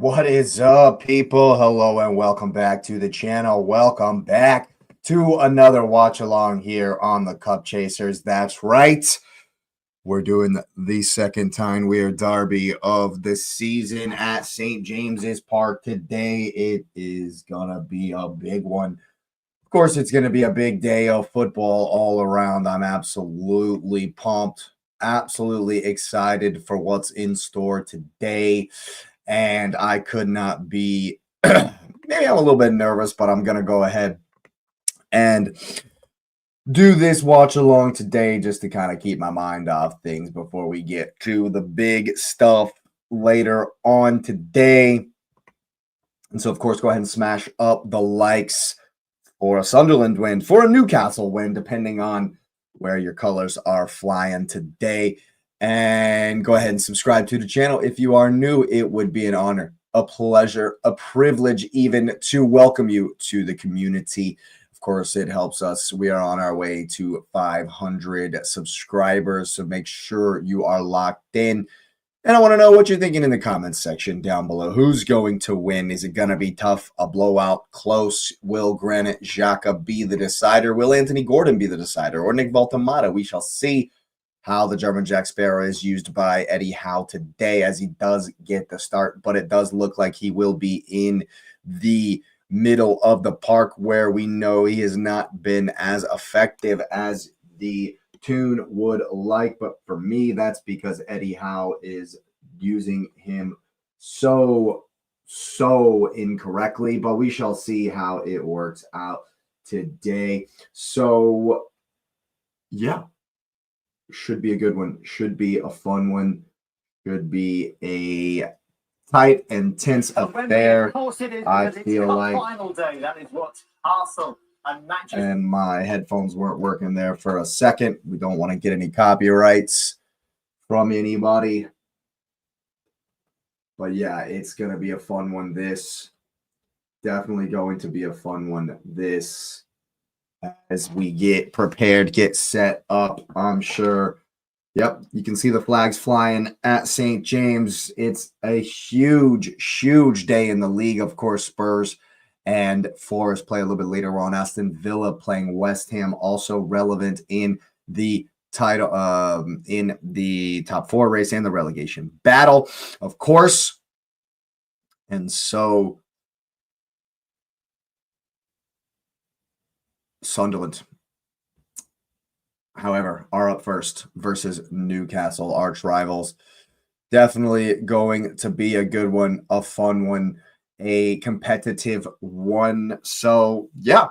What is up, people? Hello and welcome back to the channel. Welcome back to another watch along here on the Cup Chasers. That's right. We're doing the second Tyne-Wear Derby of the season at St. James's Park today. It is going to be a big one. Of course, it's going to be a big day of football all around. I'm absolutely pumped, absolutely excited for what's in store today. And I could not be, maybe I'm a little bit nervous, but I'm going to go ahead and do this watch along today just to kind of keep my mind off things before we get to the big stuff later on today. And so, of course, go ahead and smash up the likes for a Sunderland win, for a Newcastle win, depending on where your colors are flying today. And go ahead and subscribe to the channel. If you are new, it would be an honor, a pleasure, a privilege even to welcome you to the community. Of course, it helps us. We are on our way to 500 subscribers, so make sure you are locked in. And I want to know what you're thinking in the comments section down below. Who's going to win? Is it going to be tough, a blowout, close? Will Granit Xhaka be the decider? Will Anthony Gordon be the decider? Or Nick Voltemata? We shall see how the German Jack Sparrow is used by Eddie Howe today, as he does get the start. But it does look like he will be in the middle of the park, where we know he has not been as effective as the tune would like. But for me, that's because Eddie Howe is using him so incorrectly. But we shall see how it works out today. So yeah, should be a good one, should be a fun one, should be a tight and tense affair. I feel like final day. That is what Arsenal and my headphones weren't working there for a second. We don't want to get any copyrights from anybody. But yeah, it's going to be a fun one. This definitely going to be a fun one. This, as we get prepared, get set up, I'm sure. Yep, you can see the flags flying at St. James. It's a huge day in the league. Of course, Spurs and Forest play a little bit later on. Aston Villa playing West Ham, also relevant in the title, in the top four race and the relegation battle, of course. And so Sunderland, however, are up first versus Newcastle, arch rivals. Definitely going to be a good one, a fun one, a competitive one. So yeah,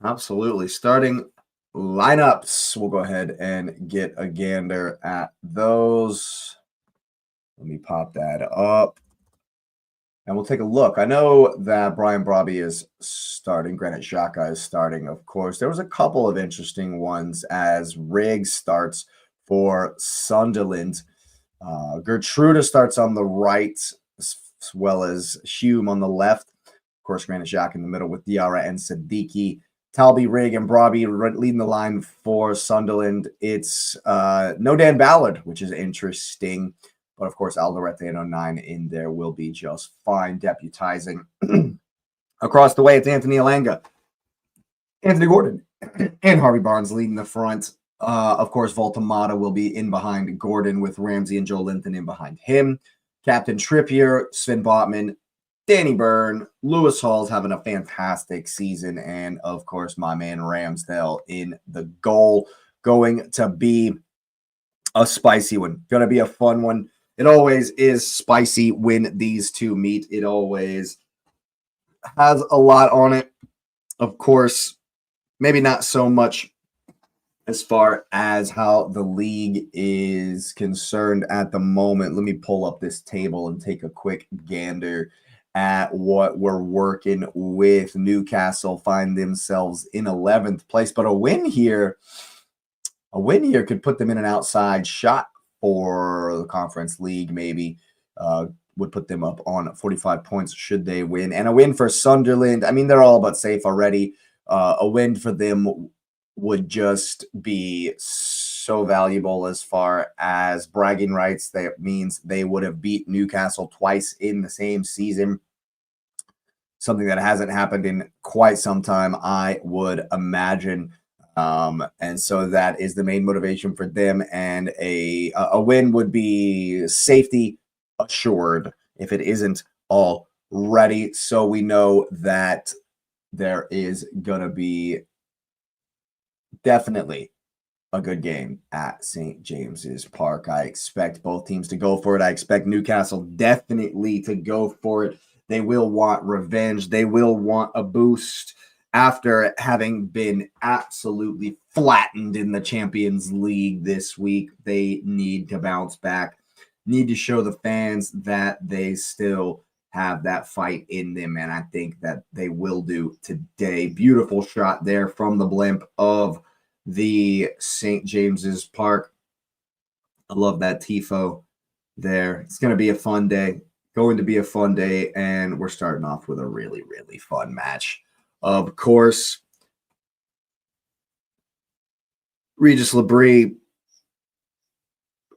absolutely. Starting lineups, we'll go ahead and get a gander at those. Let me pop that up and we'll take a look. I know that Brian Brobby is starting. Granit Xhaka is starting, of course. There was a couple of interesting ones as Riggs starts for Sunderland. Gertruda starts on the right, as well as Hume on the left. Of course, Granit Xhaka in the middle with Diarra and Siddiqui. Talby, Rigg, and Brobby leading the line for Sunderland. It's no Dan Ballard, which is interesting. But, of course, Alderete and 09 in there will be just fine. Deputizing across the way, it's Anthony Elanga, Anthony Gordon, and Harvey Barnes leading the front. Of course, Voltemata will be in behind Gordon with Ramsey and Joe Linton in behind him. Captain Trippier, Sven Botman, Danny Byrne, Lewis Hall's having a fantastic season. And, of course, my man Ramsdale in the goal. Going to be a spicy one. Going to be a fun one. It always is spicy when these two meet. It always has a lot on it. Of course, maybe not so much as far as how the league is concerned at the moment. Let me pull up this table and take a quick gander at what we're working with. Newcastle find themselves in 11th place, but a win here could put them in an outside shot for the Conference League, maybe. Would put them up on 45 points should they win. And a win for Sunderland, I mean, they're all but safe already. A win for them would just be so valuable as far as bragging rights. That means they would have beat Newcastle twice in the same season, something that hasn't happened in quite some time, I would imagine. And so that is the main motivation for them. And a win would be safety assured if it isn't already. So we know that there is going to be definitely a good game at St. James's Park. I expect both teams to go for it. I expect Newcastle definitely to go for it. They will want revenge. They will want a boost after having been absolutely flattened in the Champions League this week. They need to bounce back, need to show the fans that they still have that fight in them, and I think that they will do today. Beautiful shot there from the blimp of the St. James's Park. I love that tifo there. It's going to be a fun day. Going to be a fun day, and we're starting off with a really, really fun match. Of course, Regis Labrie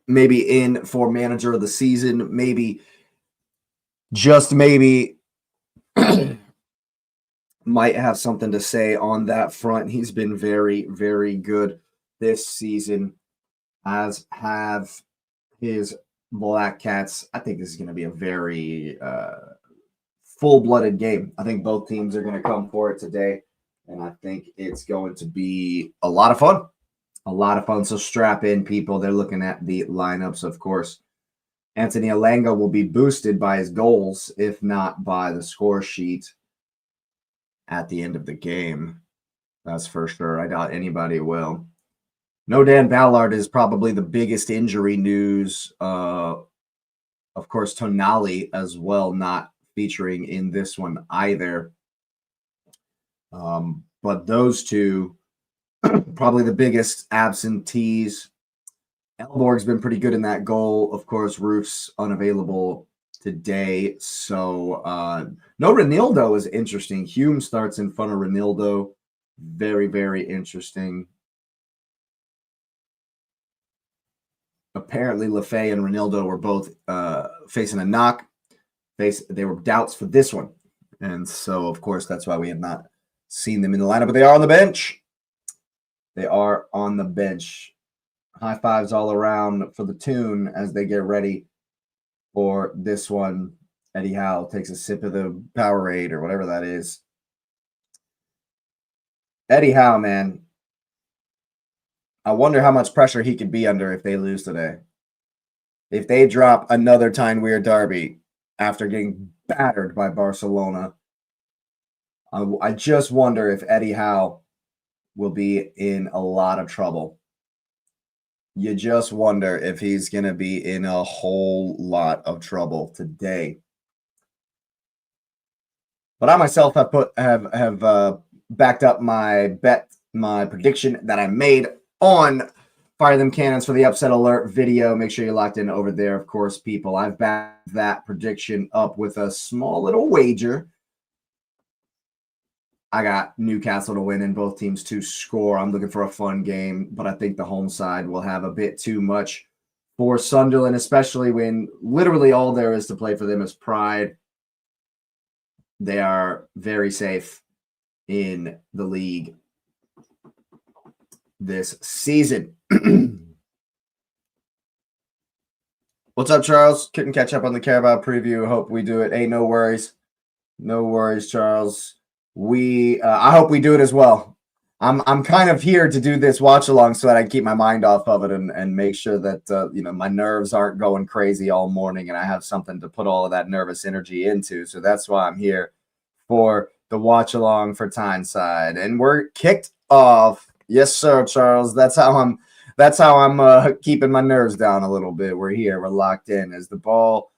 maybe in for manager of the season, maybe, just maybe, might have something to say on that front. He's been very, very good this season, as have his Black Cats. I think this is going to be a very full-blooded game. I think both teams are going to come for it today, and I think it's going to be a lot of fun. A lot of fun. So strap in, people. They're looking at the lineups, of course. Anthony Alanga will be boosted by his goals, if not by the score sheet at the end of the game. That's for sure. I doubt anybody will. No Dan Ballard is probably the biggest injury news. Of course, Tonali as well, not featuring in this one either. But those two, probably the biggest absentees. Elborg's been pretty good in that goal. Of course, Roof's unavailable today. So no Ronaldo is interesting. Hume starts in front of Ronaldo. Very, very interesting. Apparently, Lefay and Ronaldo were both facing a knock. They were doubts for this one. And so, of course, that's why we have not seen them in the lineup. But they are on the bench. They are on the bench. High fives all around for the tune as they get ready for this one. Eddie Howe takes a sip of the Powerade or whatever that is. Eddie Howe, man. I wonder how much pressure he could be under if they lose today. If they drop another Tyne-Wear Derby after getting battered by Barcelona, I just wonder if Eddie Howe will be in a lot of trouble. You just wonder if he's going to be in a whole lot of trouble today. But I myself have backed up my bet, my prediction that I made on Fire Them Cannons for the Upset Alert video. Make sure you're locked in over there, of course, people. I've backed that prediction up with a small little wager. I got Newcastle to win and both teams to score. I'm looking for a fun game, but I think the home side will have a bit too much for Sunderland, especially when literally all there is to play for them is pride. They are very safe in the league this season. What's up, Charles? Couldn't catch up on the Carabao preview. Hope we do it. Hey, no worries. No worries, Charles. I hope we do it as well. I'm kind of here to do this watch along so that I can keep my mind off of it and make sure that my nerves aren't going crazy all morning and I have something to put all of that nervous energy into. So that's why I'm here for the watch along for Tyneside. And we're kicked off. Yes, sir, Charles. That's how I'm keeping my nerves down a little bit. We're here. We're locked in as the ball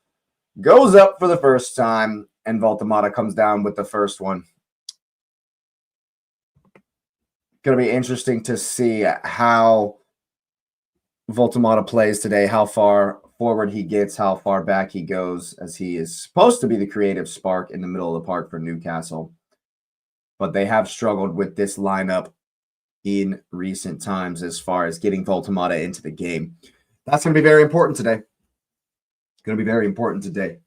goes up for the first time and Voltemata comes down with the first one. Going to be interesting to see how Voltemata plays today, how far forward he gets, how far back he goes, as he is supposed to be the creative spark in the middle of the park for Newcastle. But they have struggled with this lineup in recent times as far as getting Voltamata into the game. That's going to be very important today. It's going to be very important today.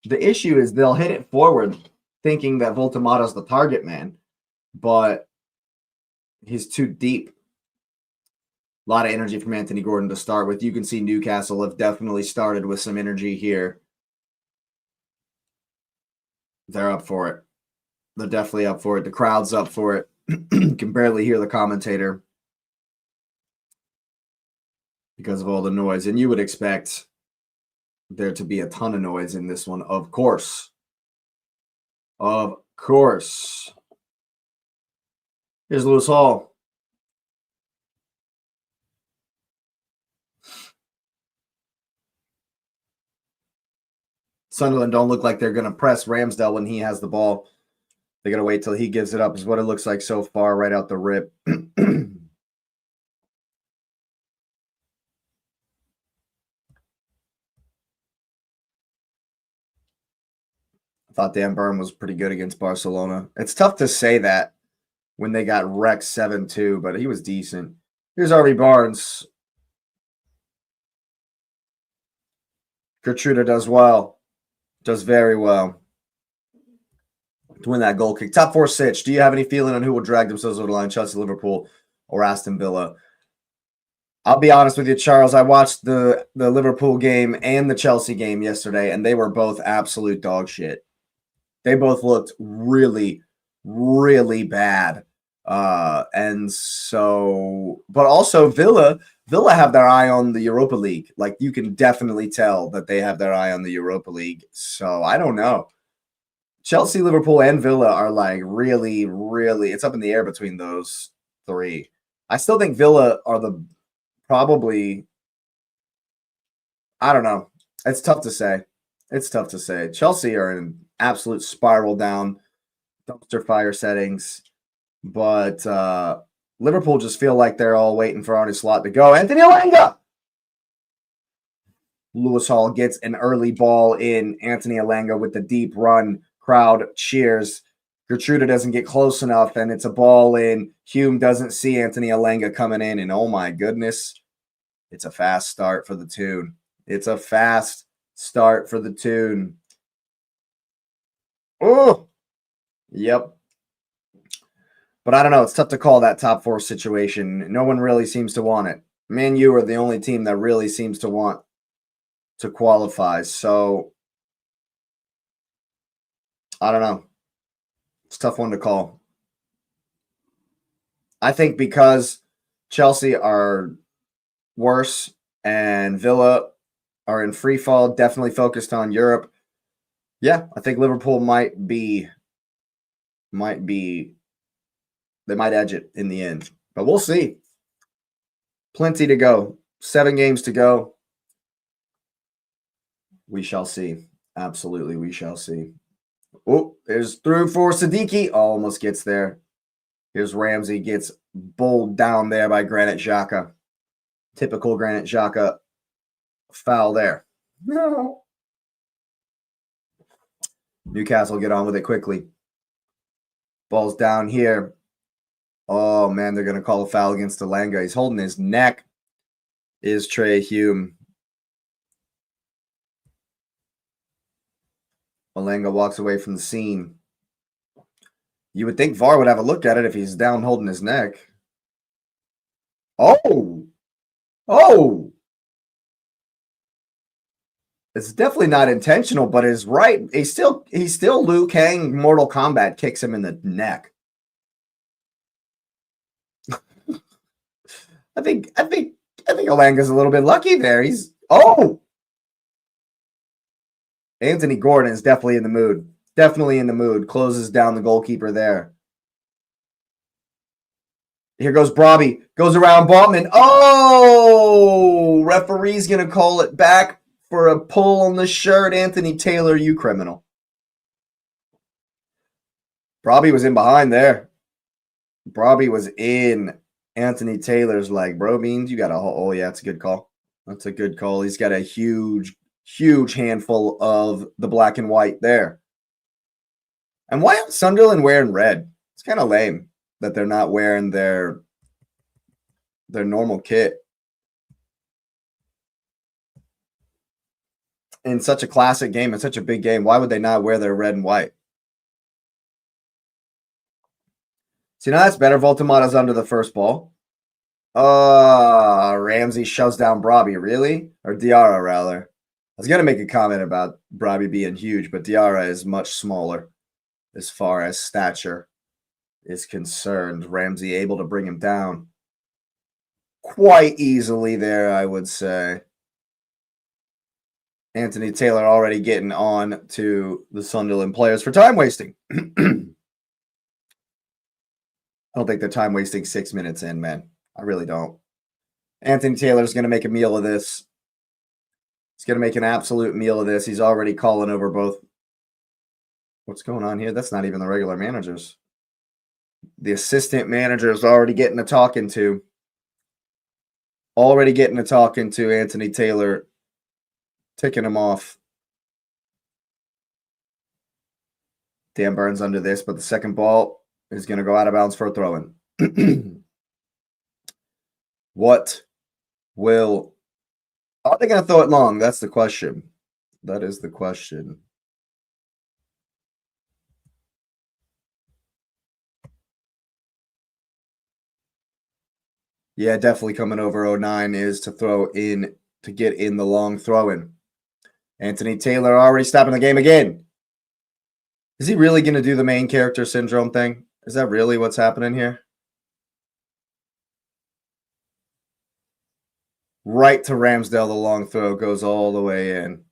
The issue is they'll hit it forward thinking that Voltamata's the target man, but he's too deep. A lot of energy from Anthony Gordon to start with. You can see Newcastle have definitely started with some energy here. They're up for it. They're definitely up for it. The crowd's up for it. You can barely hear the commentator because of all the noise. And you would expect there to be a ton of noise in this one, of course. Of course. Here's Lewis Hall. Sunderland don't look like they're going to press Ramsdale when he has the ball. They got to wait till he gives it up is what it looks like so far right out the rip. I thought Dan Burn was pretty good against Barcelona. It's tough to say that when they got wrecked 7-2, but he was decent. Here's Harvey Barnes. Gertruda does well. Does very well to win that goal kick. Top four sitch. Do you have any feeling on who will drag themselves over the line? Chelsea, Liverpool, or Aston Villa? I'll be honest with you, Charles. I watched the Liverpool game and the Chelsea game yesterday, and they were both absolute dog shit. They both looked really, really bad. And so, but also Villa have their eye on the Europa League. Like, you can definitely tell that they have their eye on the Europa League. So I don't know. Chelsea, Liverpool, and Villa are like really, really, it's up in the air between those three. I still think Villa are the probably, I don't know. It's tough to say. It's tough to say. Chelsea are in absolute spiral down, dumpster fire settings. But Liverpool just feel like they're all waiting for Arne Slot to go. Anthony Elanga! Lewis Hall gets an early ball in. Anthony Elanga with the deep run. Crowd cheers. Gertruda doesn't get close enough, and it's a ball in. Hume doesn't see Anthony Elanga coming in, and oh my goodness, it's a fast start for the Toon. It's a fast start for the Toon. Oh, yep. But I don't know. It's tough to call that top four situation. No one really seems to want it. Man U are the only team that really seems to want to qualify. So, I don't know. It's a tough one to call. I think because Chelsea are worse and Villa are in free fall, definitely focused on Europe. Yeah, I think Liverpool might be, they might edge it in the end. But we'll see. Plenty to go. 7 games to go. We shall see. Absolutely, we shall see. Oh, there's through for Siddiqui. Almost gets there. Here's Ramsey. Gets bowled down there by Granit Xhaka. Typical Granit Xhaka foul there. No. Newcastle get on with it quickly. Ball's down here. Oh, man, they're going to call a foul against Elanga. He's holding his neck. Is Trey Hume. Elanga walks away from the scene. You would think VAR would have a look at it if he's down holding his neck. Oh! Oh! It's definitely not intentional, but is right. He's still Liu Kang Mortal Kombat kicks him in the neck. I think Elanga's a little bit lucky there. Anthony Gordon is definitely in the mood. Definitely in the mood. Closes down the goalkeeper there. Here goes Brobby. Goes around Ballman. Oh! Referee's going to call it back for a pull on the shirt. Anthony Taylor, you criminal. Brobby was in behind there. Brobby was in Anthony Taylor's like, bro, Beans, you got a oh yeah, that's a good call. That's a good call. He's got a huge handful of the black and white there. And why aren't Sunderland wearing red? It's kind of lame. that they're not wearing their normal kit. In such a classic game, in such a big game, why would they not wear their red and white? See, now that's better. Voltamata's under the first ball. Ramsey shoves down Brobby. Really? Or Diarra, rather. I was going to make a comment about Brobby being huge, but Diarra is much smaller as far as stature is concerned. Ramsey able to bring him down quite easily there, I would say. Anthony Taylor already getting on to the Sunderland players for time wasting. I don't think they're time wasting 6 minutes in, man. I really don't. Anthony Taylor's going to make a meal of this. He's going to make an absolute meal of this. He's already calling over both. What's going on here? That's not even the regular managers. The assistant manager is already getting a talking to. Already getting a talking to Anthony Taylor. Ticking him off. Dan Burns under this, but the second ball is going to go out of bounds for a throw-in. What will... Are they going to throw it long? That's the question. That is the question. Yeah, definitely coming over 09 is to throw in, to get in the long throw-in. Anthony Taylor already stopping the game again. Is he really going to do the main character syndrome thing? Is that really what's happening here? Right to Ramsdale, the long throw goes all the way in.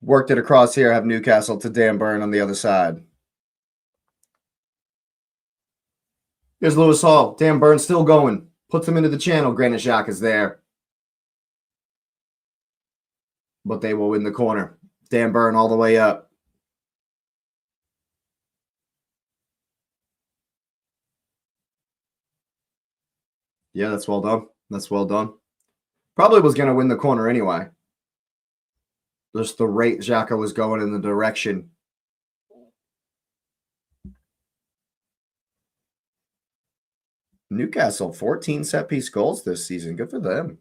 Worked it across here, have Newcastle to Dan Burn on the other side. Here's Lewis Hall. Dan Burn still going. Puts him into the channel. Granit Xhaka is there. But they will win the corner. Dan Burn all the way up. Yeah, that's well done. That's well done. Probably was going to win the corner anyway. Just the rate Xhaka was going in the direction. Newcastle, 14 set-piece goals this season. Good for them.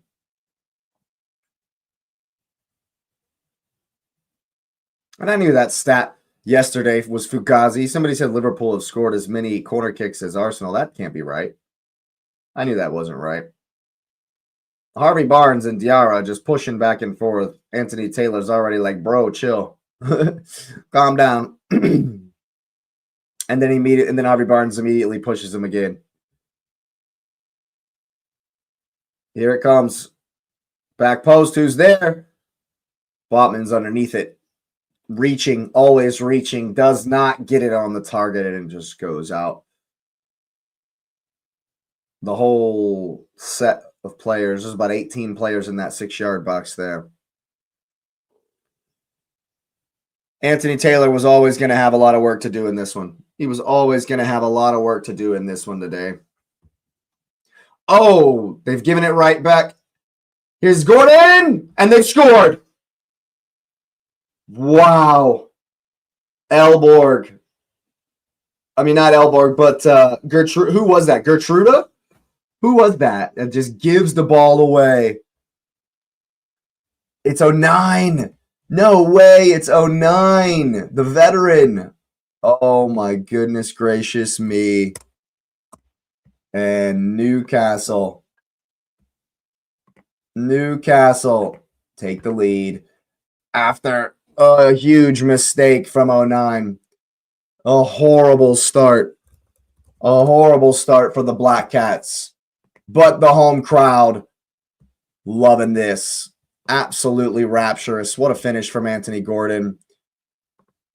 And I knew that stat yesterday was Fugazi. Somebody said Liverpool have scored as many corner kicks as Arsenal. That can't be right. I knew that wasn't right. Harvey Barnes and Diarra just pushing back and forth. Anthony Taylor's already like, bro, chill. Calm down. And then Harvey Barnes immediately pushes him again. Here it comes. Back post, who's there? Botman's underneath it. Reaching, always reaching, does not get it on the target, and it just goes out. The whole set of players, there's about 18 players in that 6-yard box there. Anthony Taylor was always going to have a lot of work to do in this one. He was always going to have a lot of work to do in this one today. Oh, they've given it right back. Here's Gordon, and they've scored. Wow. Elborg. I mean, not Elborg, but Gertrude. Who was that? Gertruda? Who was that? That just gives the ball away. It's 09. No way. It's 09. The veteran. Oh, my goodness gracious me. And Newcastle take the lead after a huge mistake from 09. A horrible start. A horrible start for the Black Cats. But the home crowd loving this. Absolutely rapturous. What a finish from Anthony Gordon.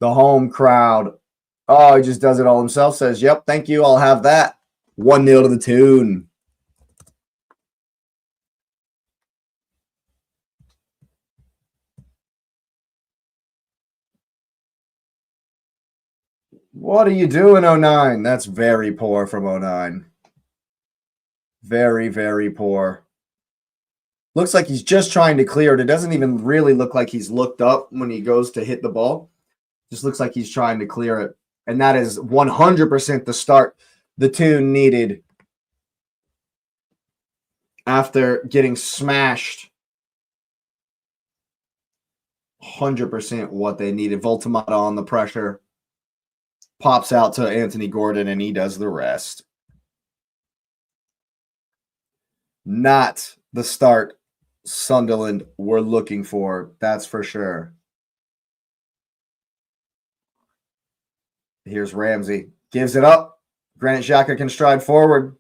The home crowd. Oh, he just does it all himself. Says, yep, thank you. I'll have that. 1-0 to the Toon. What are you doing, 09? That's very poor from 09. Very, very poor. Looks like he's just trying to clear it. It doesn't even really look like he's looked up when he goes to hit the ball. Just looks like he's trying to clear it. And that is 100% the start the Toon needed after getting smashed. 100% what they needed. Voltamata on the pressure. Pops out to Anthony Gordon, and he does the rest. Not the start Sunderland were looking for, that's for sure. Here's Ramsey. Gives it up. Granit Xhaka can stride forward.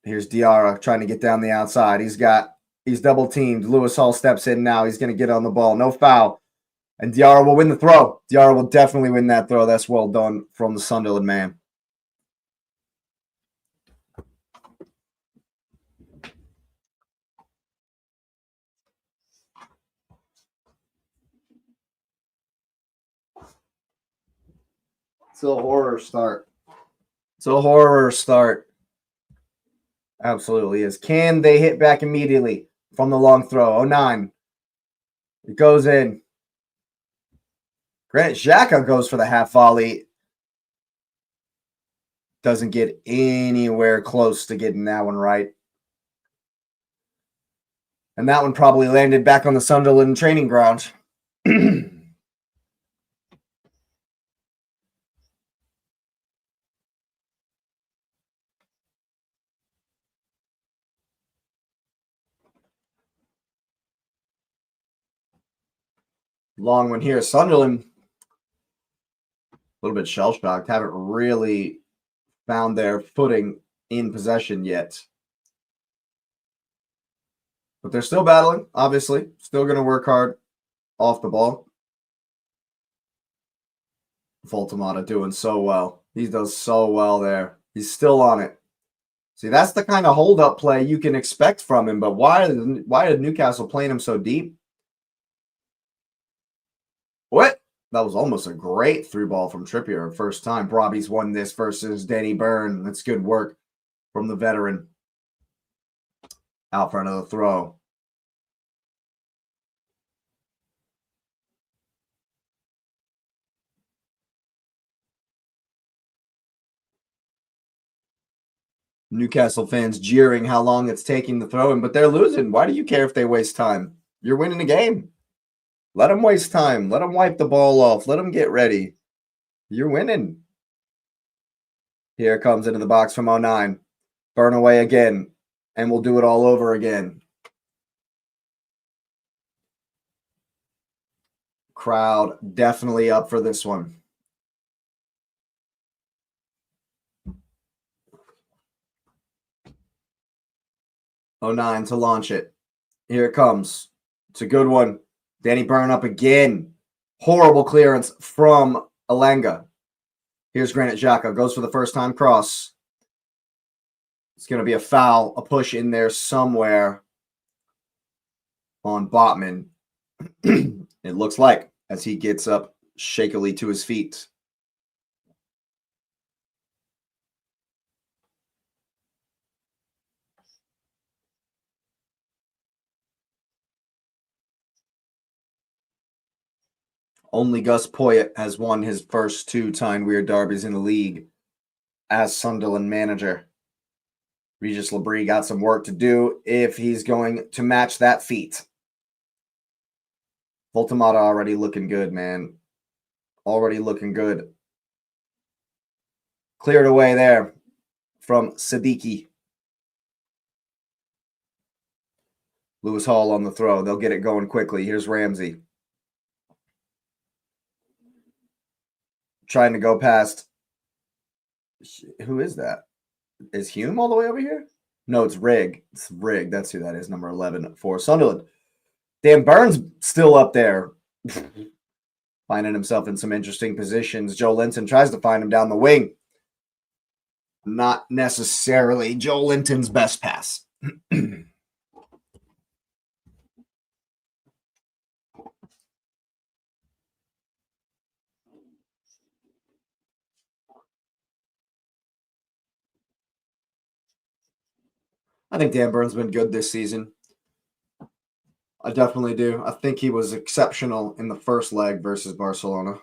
Here's Diarra trying to get down the outside. He's double teamed. Lewis Hall steps in now. He's going to get on the ball. No foul. And Diarra will win the throw. Diarra will definitely win that throw. That's well done from the Sunderland man. It's a horror start. It's a horror start. Absolutely is. Can they hit back immediately from the long throw? 09. It goes in. Granit Xhaka goes for the half volley. Doesn't get anywhere close to getting that one right. And that one probably landed back on the Sunderland training ground. Long one here. Sunderland, a little bit shell-shocked. Haven't really found their footing in possession yet. But they're still battling, obviously. Still going to work hard off the ball. Voltamata doing so well. He does so well there. He's still on it. See, that's the kind of hold-up play you can expect from him. But why did Newcastle playing him so deep? What? That was almost a great through ball from Trippier. First time Robbie's won this versus Danny Byrne. That's good work from the veteran. Out front of the throw. Newcastle fans jeering how long it's taking to throw him, but they're losing. Why do you care if they waste time? You're winning the game. Let them waste time. Let them wipe the ball off. Let them get ready. You're winning. Here comes into the box from 09. Burn away again, and we'll do it all over again. Crowd definitely up for this one. '09 to launch it. Here it comes. It's a good one. Danny Byrne up again. Horrible clearance from Elanga. Here's Granit Xhaka. Goes for the first time cross. It's going to be a foul, a push in there somewhere on Botman. It looks like, as he gets up shakily to his feet. Only Gus Poyet has won his first 2 Tyne-Wear Derbies in the league as Sunderland manager. Regis Labrie got some work to do if he's going to match that feat. Voltamata already looking good, man. Already looking good. Cleared away there from Siddiqui. Lewis Hall on the throw. They'll get it going quickly. Here's Ramsey. Trying to go past. Who is that? Is Hume all the way over here? No, it's Rigg. It's Rigg. That's who that is. Number 11 for Sunderland. Dan Burns still up there. Finding himself in some interesting positions. Joe Linton tries to find him down the wing. Not necessarily Joe Linton's best pass. I think Dan Burn's been good this season. I definitely do. I think he was exceptional in the first leg versus Barcelona.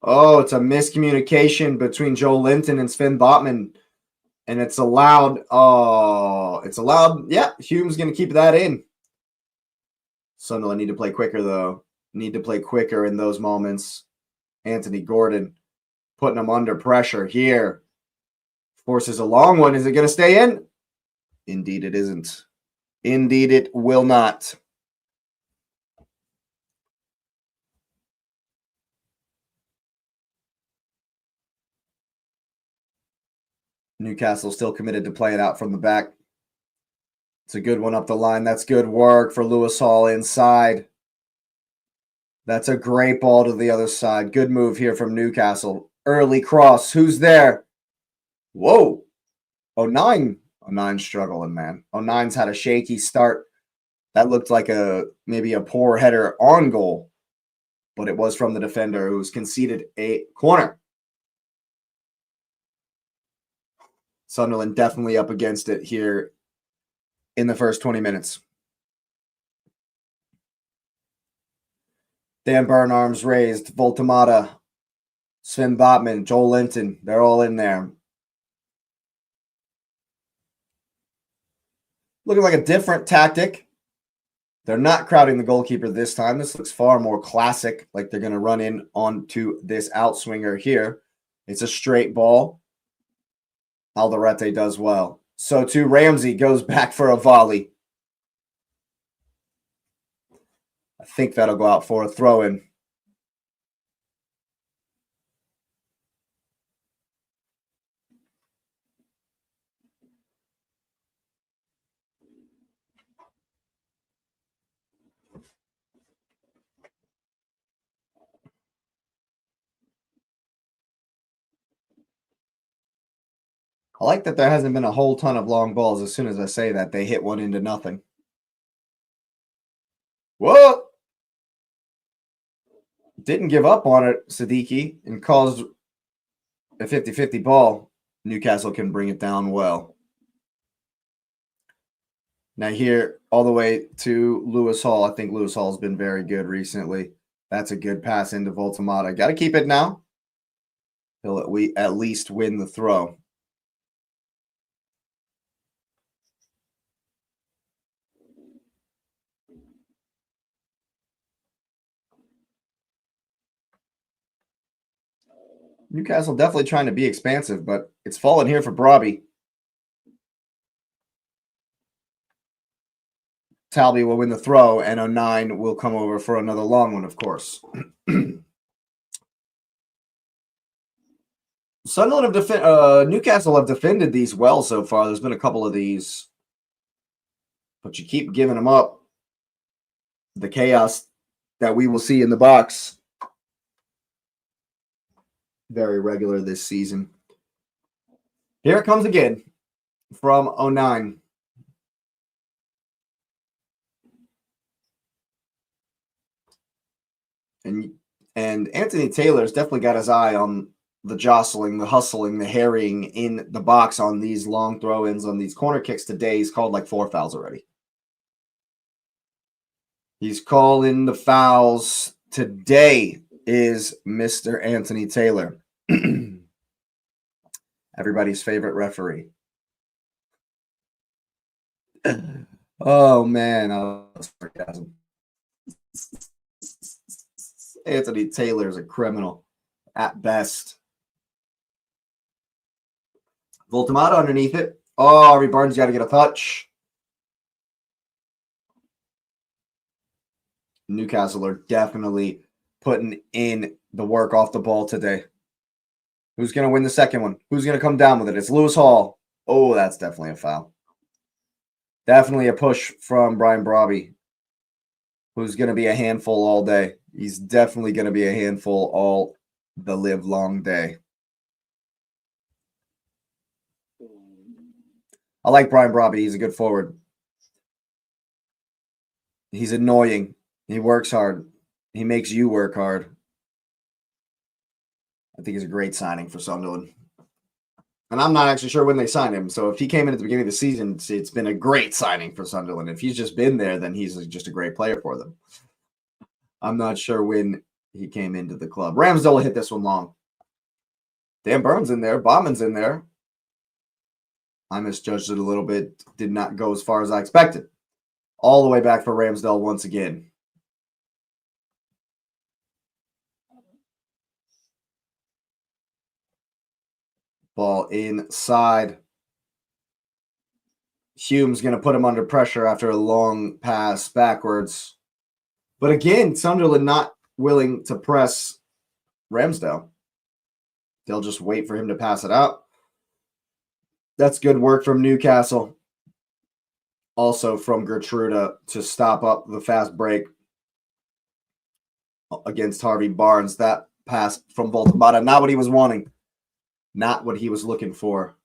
Oh, it's a miscommunication between Joe Linton and Sven Botman. And it's allowed. Oh, it's allowed. Yeah, Hume's going to keep that in. Sunderland need to play quicker, though. Need to play quicker in those moments. Anthony Gordon putting him under pressure here. Forces a long one. Is it going to stay in? Indeed, it isn't. Indeed, it will not. Newcastle still committed to play it out from the back. It's a good one up the line. That's good work for Lewis Hall inside. That's a great ball to the other side. Good move here from Newcastle. Early cross. Who's there? Whoa. 09. 09's struggling, man. 09's had a shaky start. That looked like maybe a poor header on goal, but it was from the defender who's conceded a corner. Sunderland definitely up against it here in the first 20 minutes. Dan Burn, arms raised. Voltamata, Sven Botman, Joel Linton, they're all in there. Looking like a different tactic. They're not crowding the goalkeeper this time. This looks far more classic, like they're going to run in onto this outswinger here. It's a straight ball. Alderete does well. So too, Ramsey goes back for a volley. I think that'll go out for a throw-in. I like that there hasn't been a whole ton of long balls. As soon as I say that, they hit one into nothing. Whoa! Didn't give up on it, Siddiqui, and caused a 50-50 ball. Newcastle can bring it down well. Now here, all the way to Lewis Hall. I think Lewis Hall's been very good recently. That's a good pass into Voltamata. Got to keep it now. He'll at least win the throw. Newcastle definitely trying to be expansive, but it's fallen here for Brobby. Talby will win the throw, and 09 will come over for another long one, of course. Sunderland have Newcastle have defended these well so far. There's been a couple of these, but you keep giving them up. The chaos that we will see in the box very regular this season. Here it comes again from 09. And Anthony Taylor's definitely got his eye on the jostling, the hustling, the harrying in the box on these long throw-ins, on these corner kicks today. He's called like 4 fouls already. He's calling the fouls today is Mr. Anthony Taylor. Everybody's favorite referee. Oh, man. Oh, sarcasm. Anthony Taylor is a criminal at best. Voltamata underneath it. Oh, Harvey Barnes got to get a touch. Newcastle are definitely putting in the work off the ball today. Who's going to win the second one? Who's going to come down with it? It's Lewis Hall. Oh, that's definitely a foul. Definitely a push from Brian Brobby, who's going to be a handful all day. He's definitely going to be a handful all the live long day. I like Brian Brobby. He's a good forward. He's annoying. He works hard. He makes you work hard. I think he's a great signing for Sunderland. And I'm not actually sure when they signed him. So if he came in at the beginning of the season, it's been a great signing for Sunderland. If he's just been there, then he's just a great player for them. I'm not sure when he came into the club. Ramsdale hit this one long. Dan Burns in there. Bauman's in there. I misjudged it a little bit. Did not go as far as I expected. All the way back for Ramsdale once again. Ball inside. Hume's going to put him under pressure after a long pass backwards. But again, Sunderland not willing to press Ramsdale. They'll just wait for him to pass it out. That's good work from Newcastle. Also from Gertruda to stop up the fast break against Harvey Barnes. That pass from Voltamata, not what he was wanting. Not what he was looking for.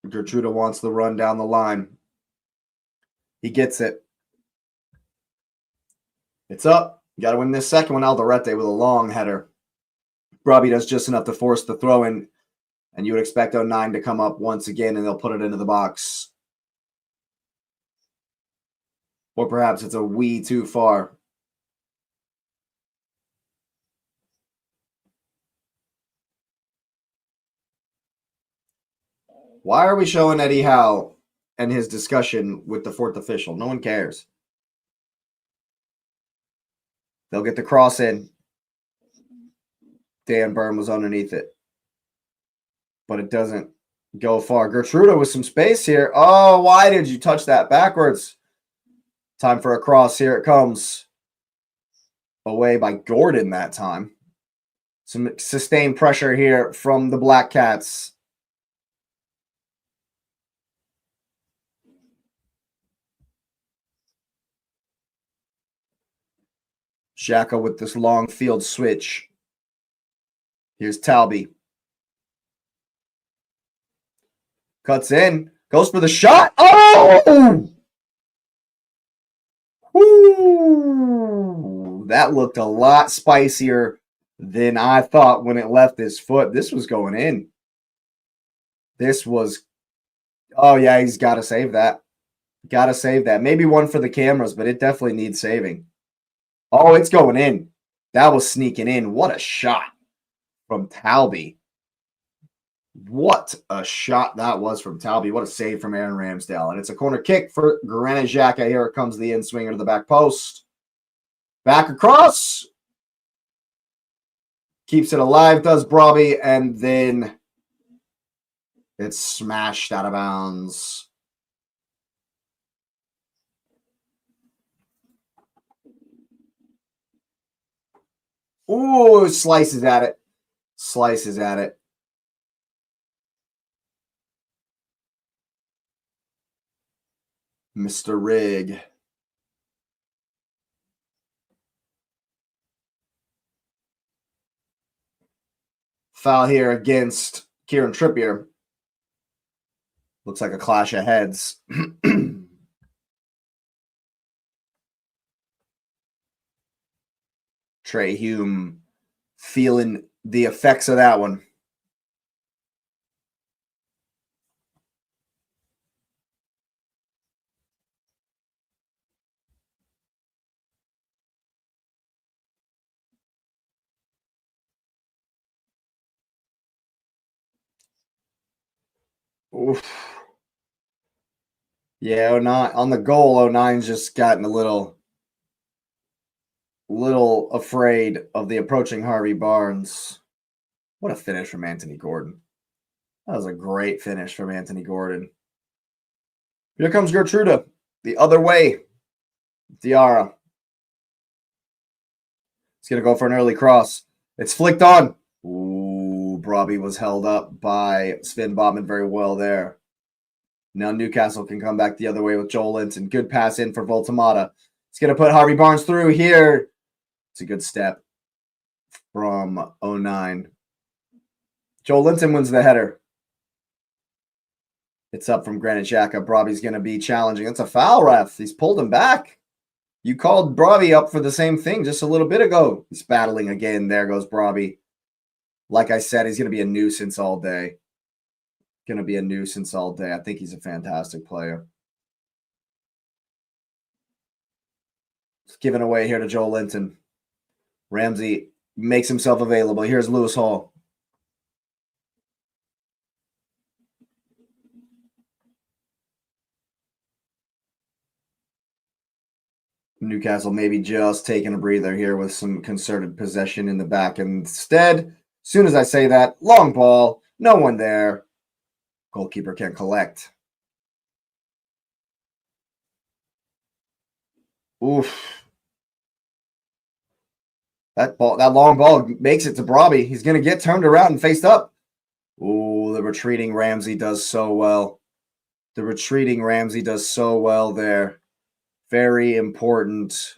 Gertruda wants the run down the line. He gets it. It's up. You got to win this second one. Alderete with a long header. Robbie does just enough to force the throw in, and you would expect 09 to come up once again, and they'll put it into the box. Or perhaps it's a wee too far. Why are we showing Eddie Howe and his discussion with the fourth official? No one cares. They'll get the cross in. Dan Burn was underneath it. But it doesn't go far. Gertruda with some space here. Oh, why did you touch that backwards? Time for a cross. Here it comes. Away by Gordon that time. Some sustained pressure here from the Black Cats. Xhaka with this long field switch. Here's Talby. Cuts in. Goes for the shot. Oh! Woo! That looked a lot spicier than I thought when it left his foot. This was going in. This was... Oh, yeah, he's got to save that. Got to save that. Maybe one for the cameras, but it definitely needs saving. Oh, it's going in. That was sneaking in. What a shot from Talby. What a shot that was from Talby. What a save from Aaron Ramsdale. And it's a corner kick for Granit Xhaka. Here it comes the in-swinger to the back post. Back across. Keeps it alive, does Brobby. And then it's smashed out of bounds. Ooh, slices at it. Slices at it. Mr. Rigg. Foul here against Kieran Trippier. Looks like a clash of heads. Trey Hume feeling the effects of that one. Oof. Yeah, 09 on the goal. 09's just gotten a little afraid of the approaching Harvey Barnes. What a finish from Anthony Gordon. That was a great finish from Anthony Gordon. Here comes Gertruda. The other way. Diarra. It's going to go for an early cross. It's flicked on. Ooh, Brobby was held up by Sven Botman very well there. Now Newcastle can come back the other way with Joel Linton. Good pass in for Voltamata. It's going to put Harvey Barnes through here. It's a good step from 09. Joel Linton wins the header. It's up from Granit Xhaka. Brobby's going to be challenging. That's a foul, ref. He's pulled him back. You called Brobby up for the same thing just a little bit ago. He's battling again. There goes Brobby. Like I said, he's going to be a nuisance all day. Going to be a nuisance all day. I think he's a fantastic player. It's given away here to Joel Linton. Ramsey makes himself available. Here's Lewis Hall. Newcastle maybe just taking a breather here with some concerted possession in the back. Instead, as soon as I say that, long ball, no one there. Goalkeeper can collect. Oof. That long ball makes it to Brobby. He's going to get turned around and faced up. Ooh, the retreating Ramsey does so well. The retreating Ramsey does so well there. Very important.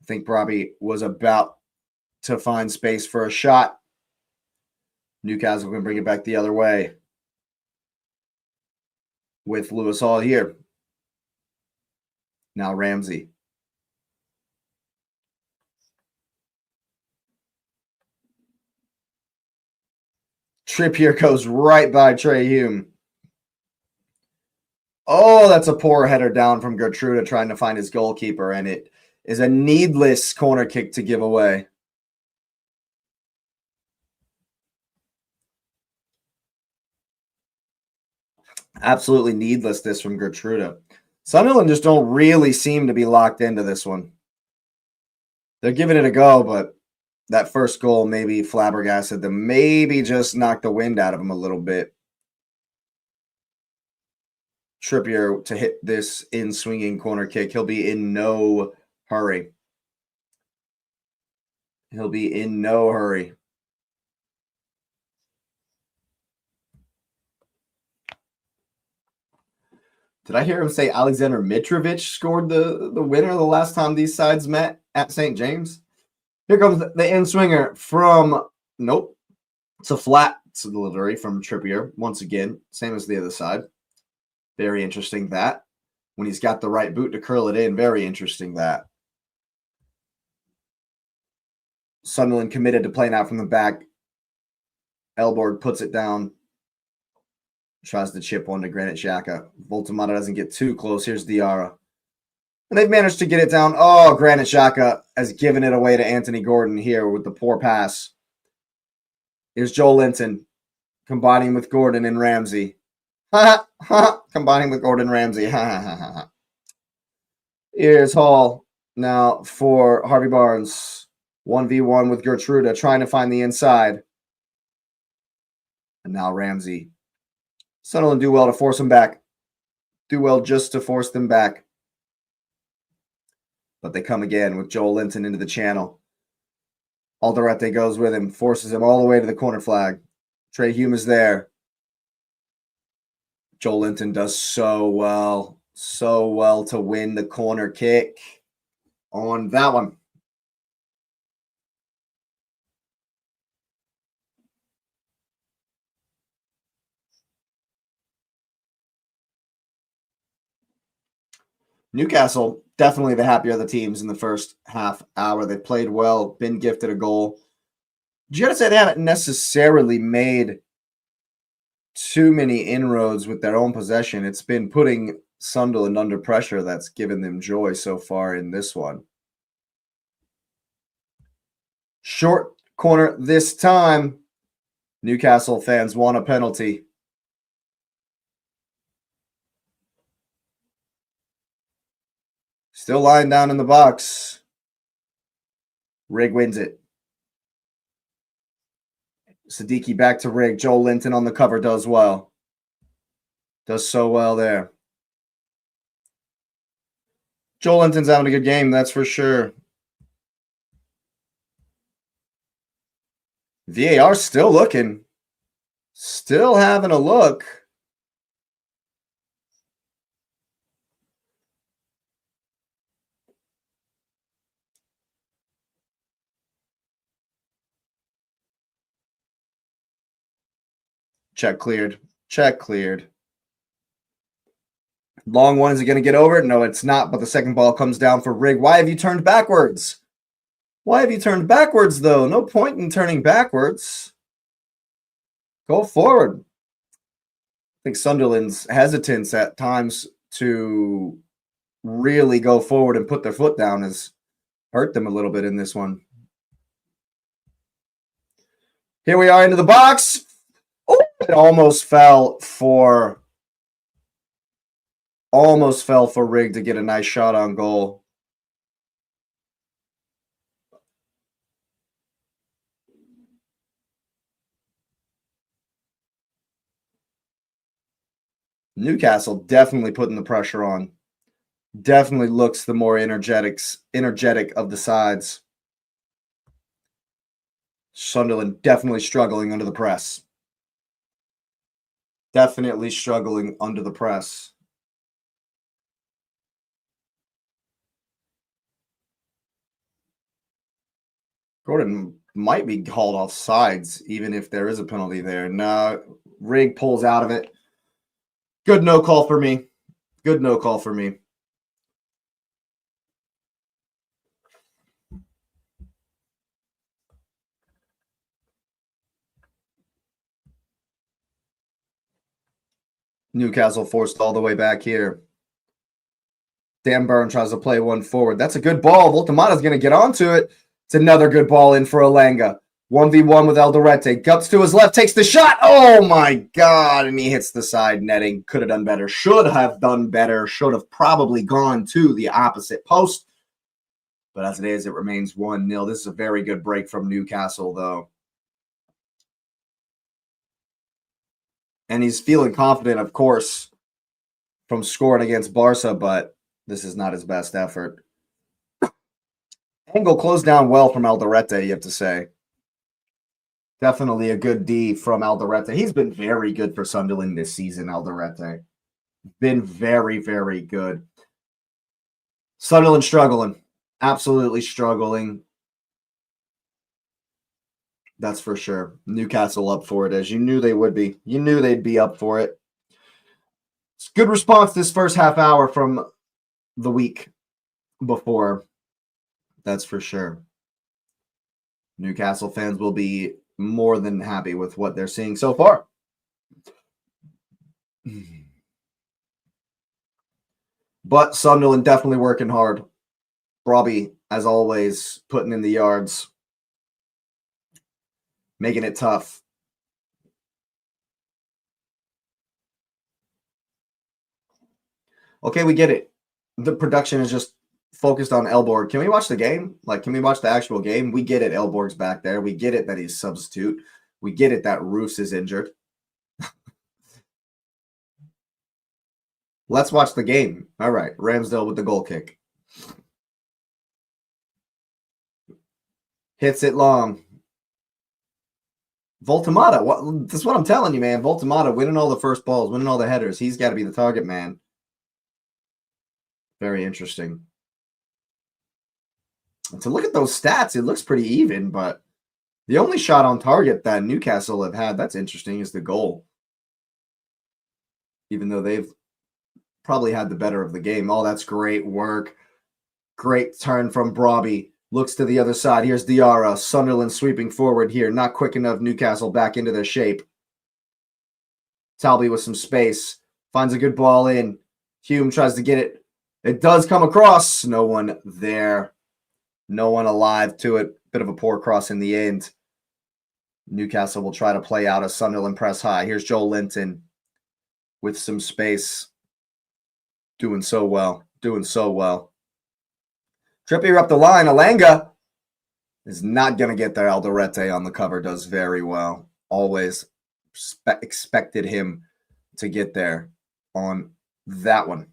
I think Brobby was about to find space for a shot. Newcastle can bring it back the other way with Lewis Hall here. Now Ramsey. Trippier goes right by Trey Hume. Oh, that's a poor header down from Gertruda trying to find his goalkeeper, and it is a needless corner kick to give away. Absolutely needless this from Gertruda. Sunderland just don't really seem to be locked into this one. They're giving it a go, but that first goal maybe flabbergasted them, maybe just knocked the wind out of them a little bit. Trippier to hit this in-swinging corner kick. He'll be in no hurry. He'll be in no hurry. Did I hear him say Alexander Mitrovic scored the winner the last time these sides met at St. James? Here comes the in-swinger from, nope, it's a flat delivery from Trippier. Once again, same as the other side. Very interesting that. When he's got the right boot to curl it in, very interesting that. Sunderland committed to playing out from the back. Elborg puts it down. Tries to chip one to Granit Xhaka. Voltamata doesn't get too close. Here's Diarra. And they've managed to get it down. Oh, Granit Xhaka has given it away to Anthony Gordon here with the poor pass. Here's Joel Linton combining with Gordon and Ramsey. Combining with Gordon Ramsay. Here's Hall now for Harvey Barnes. 1v1 with Gertruda trying to find the inside. And now Ramsey. Sunderland do well to force him back. Do well just to force them back. But they come again with Joel Linton into the channel. Alderete goes with him, forces him all the way to the corner flag. Trey Hume is there. Joel Linton does so well to win the corner kick on that one. Newcastle, definitely the happier of the teams in the first half hour. They played well, been gifted a goal. You got to say they haven't necessarily made too many inroads with their own possession. It's been putting Sunderland under pressure that's given them joy so far in this one. Short corner this time. Newcastle fans want a penalty. Still lying down in the box. Rigg wins it. Siddiqui back to Rigg. Joel Linton on the cover does well. Does so well there. Joel Linton's having a good game, that's for sure. VAR still looking. Still having a look. Check cleared. Check cleared. Long one, is it going to get over? No, it's not, but the second ball comes down for Rig. Why have you turned backwards? Why have you turned backwards, though? No point in turning backwards. Go forward. I think Sunderland's hesitance at times to really go forward and put their foot down has hurt them a little bit in this one. Here we are into the box. Oh, it almost fell for Rig to get a nice shot on goal. Newcastle definitely putting the pressure on. Definitely looks the more energetic of the sides. Sunderland definitely struggling under the press. Definitely struggling under the press. Gordon might be called off sides, even if there is a penalty there. No, Rig pulls out of it. Good no call for me. Good no call for me. Newcastle forced all the way back here. Dan Burn tries to play one forward. That's a good ball. Voltamata's going to get onto it. It's another good ball in for Alanga. 1v1 with Alderete. Guts to his left, takes the shot. Oh my God. And he hits the side netting. Could have done better. Should have done better. Should have probably gone to the opposite post. But as it is, it remains 1-0. This is a very good break from Newcastle, though. And he's feeling confident, of course, from scoring against Barca, but this is not his best effort. Angle closed down well from Alderete, you have to say. Definitely a good D from Alderete. He's been very good for Sunderland this season, Alderete. Been very, very good. Sunderland struggling. Absolutely struggling. That's for sure. Newcastle up for it, as you knew they would be. You knew they'd be up for it. It's good response this first half hour from the week before. That's for sure. Newcastle fans will be more than happy with what they're seeing so far. But Sunderland definitely working hard. Robbie, as always, putting in the yards. Making it tough. Okay, we get it. The production is just focused on Elborg. Can we watch the game? Like, can we watch the actual game? We get it. Elborg's back there. We get it that he's substitute. We get it that Roos is injured. Let's watch the game. All right. Ramsdale with the goal kick. Hits it long. Voltamata. That's what I'm telling you, man. Voltamata winning all the first balls, winning all the headers. He's got to be the target man. Very interesting. And to look at those stats, it looks pretty even, but the only shot on target that Newcastle have had, that's interesting, is the goal. Even though they've probably had the better of the game. Oh, that's great work. Great turn from Brobby. Looks to the other side. Here's Diarra. Sunderland sweeping forward here. Not quick enough. Newcastle back into their shape. Talby with some space. Finds a good ball in. Hume tries to get it. It does come across. No one there. No one alive to it. Bit of a poor cross in the end. Newcastle will try to play out a Sunderland press high. Here's Joel Linton with some space. Doing so well. Doing so well. Trippier up the line. Alanga is not going to get there. Alderete on the cover does very well. Always expected him to get there on that one.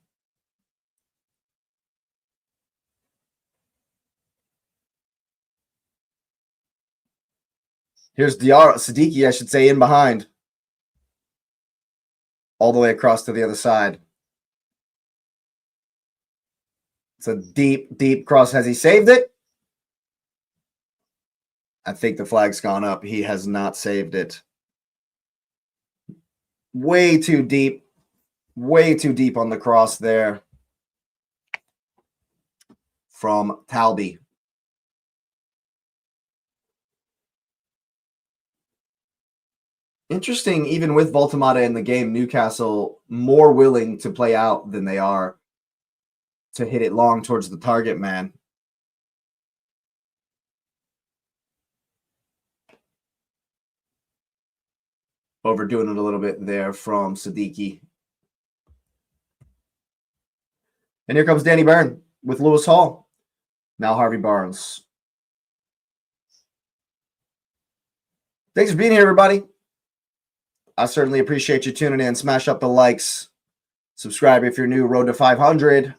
Here's Diarra, Siddiqui, I should say, in behind. All the way across to the other side. It's a deep, deep cross. Has he saved it? I think the flag's gone up. He has not saved it. Way too deep. Way too deep on the cross there from Talby. Interesting, even with Voltamata in the game, Newcastle more willing to play out than they are to hit it long towards the target man. Overdoing it a little bit there from Siddiqui. And here comes Danny Byrne with Lewis Hall. Now Harvey Barnes. Thanks for being here, everybody. I certainly appreciate you tuning in. Smash up the likes. Subscribe if you're new. Road to 500.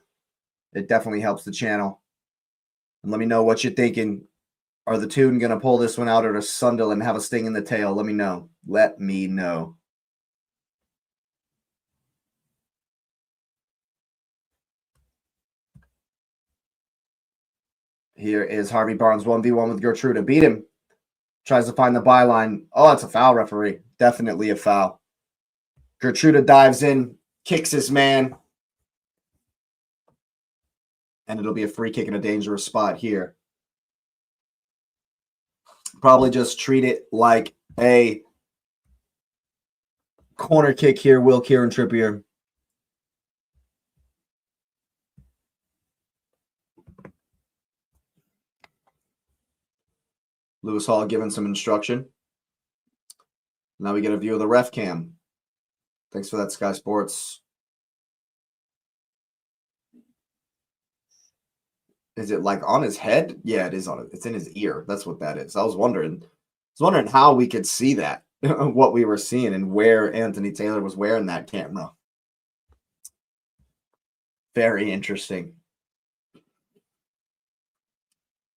It definitely helps the channel. And let me know what you're thinking. Are the Toon going to pull this one out, or does Sunderland have a sting in the tail? Let me know. Let me know. Here is Harvey Barnes 1v1 with Gertrude. Beat him. Tries to find the byline. Oh, it's a foul, referee. Definitely a foul. Gertrude dives in, kicks his man. And it'll be a free kick in a dangerous spot here. Probably just treat it like a corner kick here, will Kieran Trippier. Lewis Hall giving some instruction. Now we get a view of the ref cam. Thanks for that, Sky Sports. Is it like on his head? Yeah, it is on it. It's in his ear. That's what that is. I was wondering how we could see that, what we were seeing, and where Anthony Taylor was wearing that camera. Very interesting.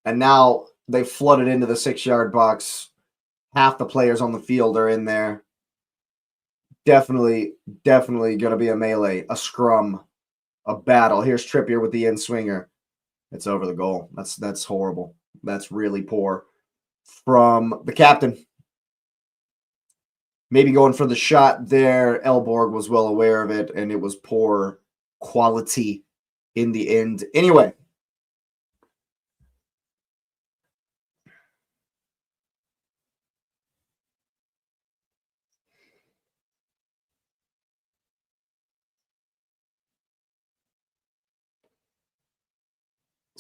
And now they flooded into the 6-yard box. Half the players on the field are in there. Definitely going to be a melee, a scrum, a battle. Here's Trippier with the in-swinger. It's over the goal. That's horrible. That's really poor from the captain. Maybe going for the shot there. Elborg was well aware of it, and it was poor quality in the end. Anyway.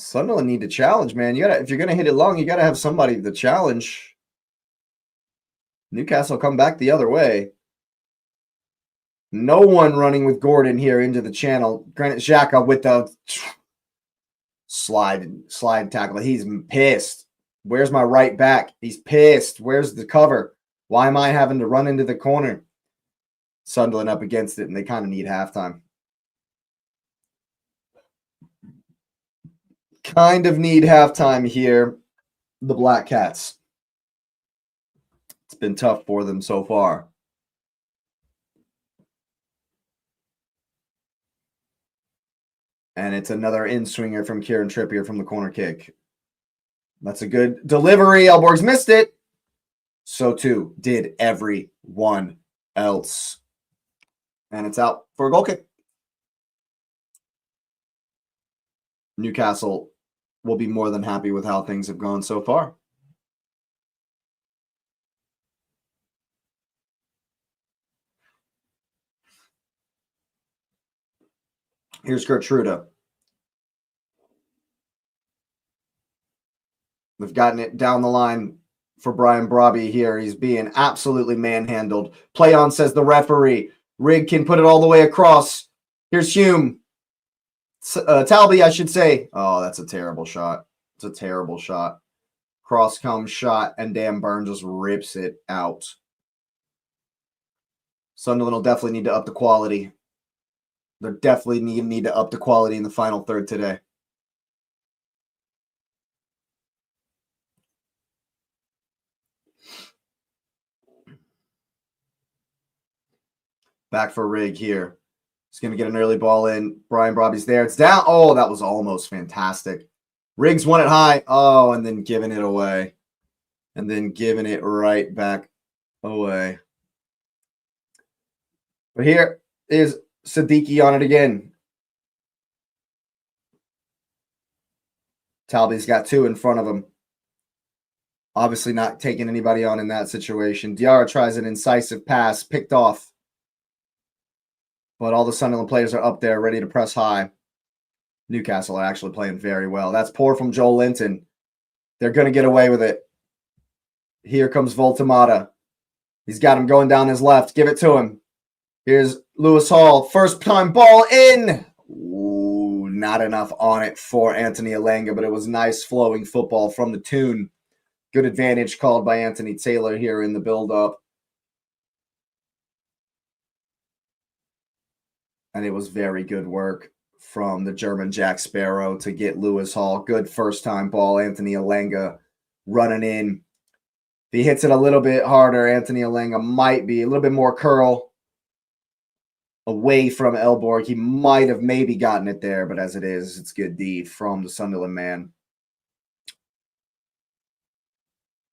Sunderland need to challenge, man. If you're gonna hit it long, you gotta have somebody to challenge. Newcastle come back the other way. No one running with Gordon here into the channel. Granit Xhaka with the slide tackle. He's pissed. Where's my right back? He's pissed. Where's the cover? Why am I having to run into the corner? Sunderland up against it, and they kind of need halftime. Kind of need halftime here, the Black Cats. It's been tough for them so far. And it's another in-swinger from Kieran Trippier from the corner kick. That's a good delivery. Elborg's missed it. So too did everyone else. And it's out for a goal kick. Newcastle will be more than happy with how things have gone so far. Here's Gertrude. They've gotten it down the line for Brian Brobby here. He's being absolutely manhandled. Play on, says the referee. Rigg can put it all the way across. Here's Hume. Talby, I should say. Oh, that's a terrible shot. It's a terrible shot. Cross comes shot, and Dan Burn just rips it out. Sunderland will definitely need to up the quality. They're definitely need to up the quality in the final third today. Back for Rigg here. He's going to get an early ball in. Brian Brobby's there. It's down. Oh, that was almost fantastic. Riggs won it high. Oh, and then giving it away. And then giving it right back away. But here is Siddiqui on it again. Talby's got 2 in front of him. Obviously not taking anybody on in that situation. Diarra tries an incisive pass, picked off. But all the Sunderland players are up there, ready to press high. Newcastle are actually playing very well. That's poor from Joel Linton. They're going to get away with it. Here comes Voltamata. He's got him going down his left. Give it to him. Here's Lewis Hall. First time ball in. Ooh, not enough on it for Anthony Elanga, but it was nice flowing football from the tune. Good advantage called by Anthony Taylor here in the build-up. And it was very good work from the German Jack Sparrow to get Lewis Hall. Good first-time ball. Anthony Elanga running in. If he hits it a little bit harder, Anthony Elanga might be a little bit more curl away from Elborg. He might have maybe gotten it there, but as it is, it's good D from the Sunderland man.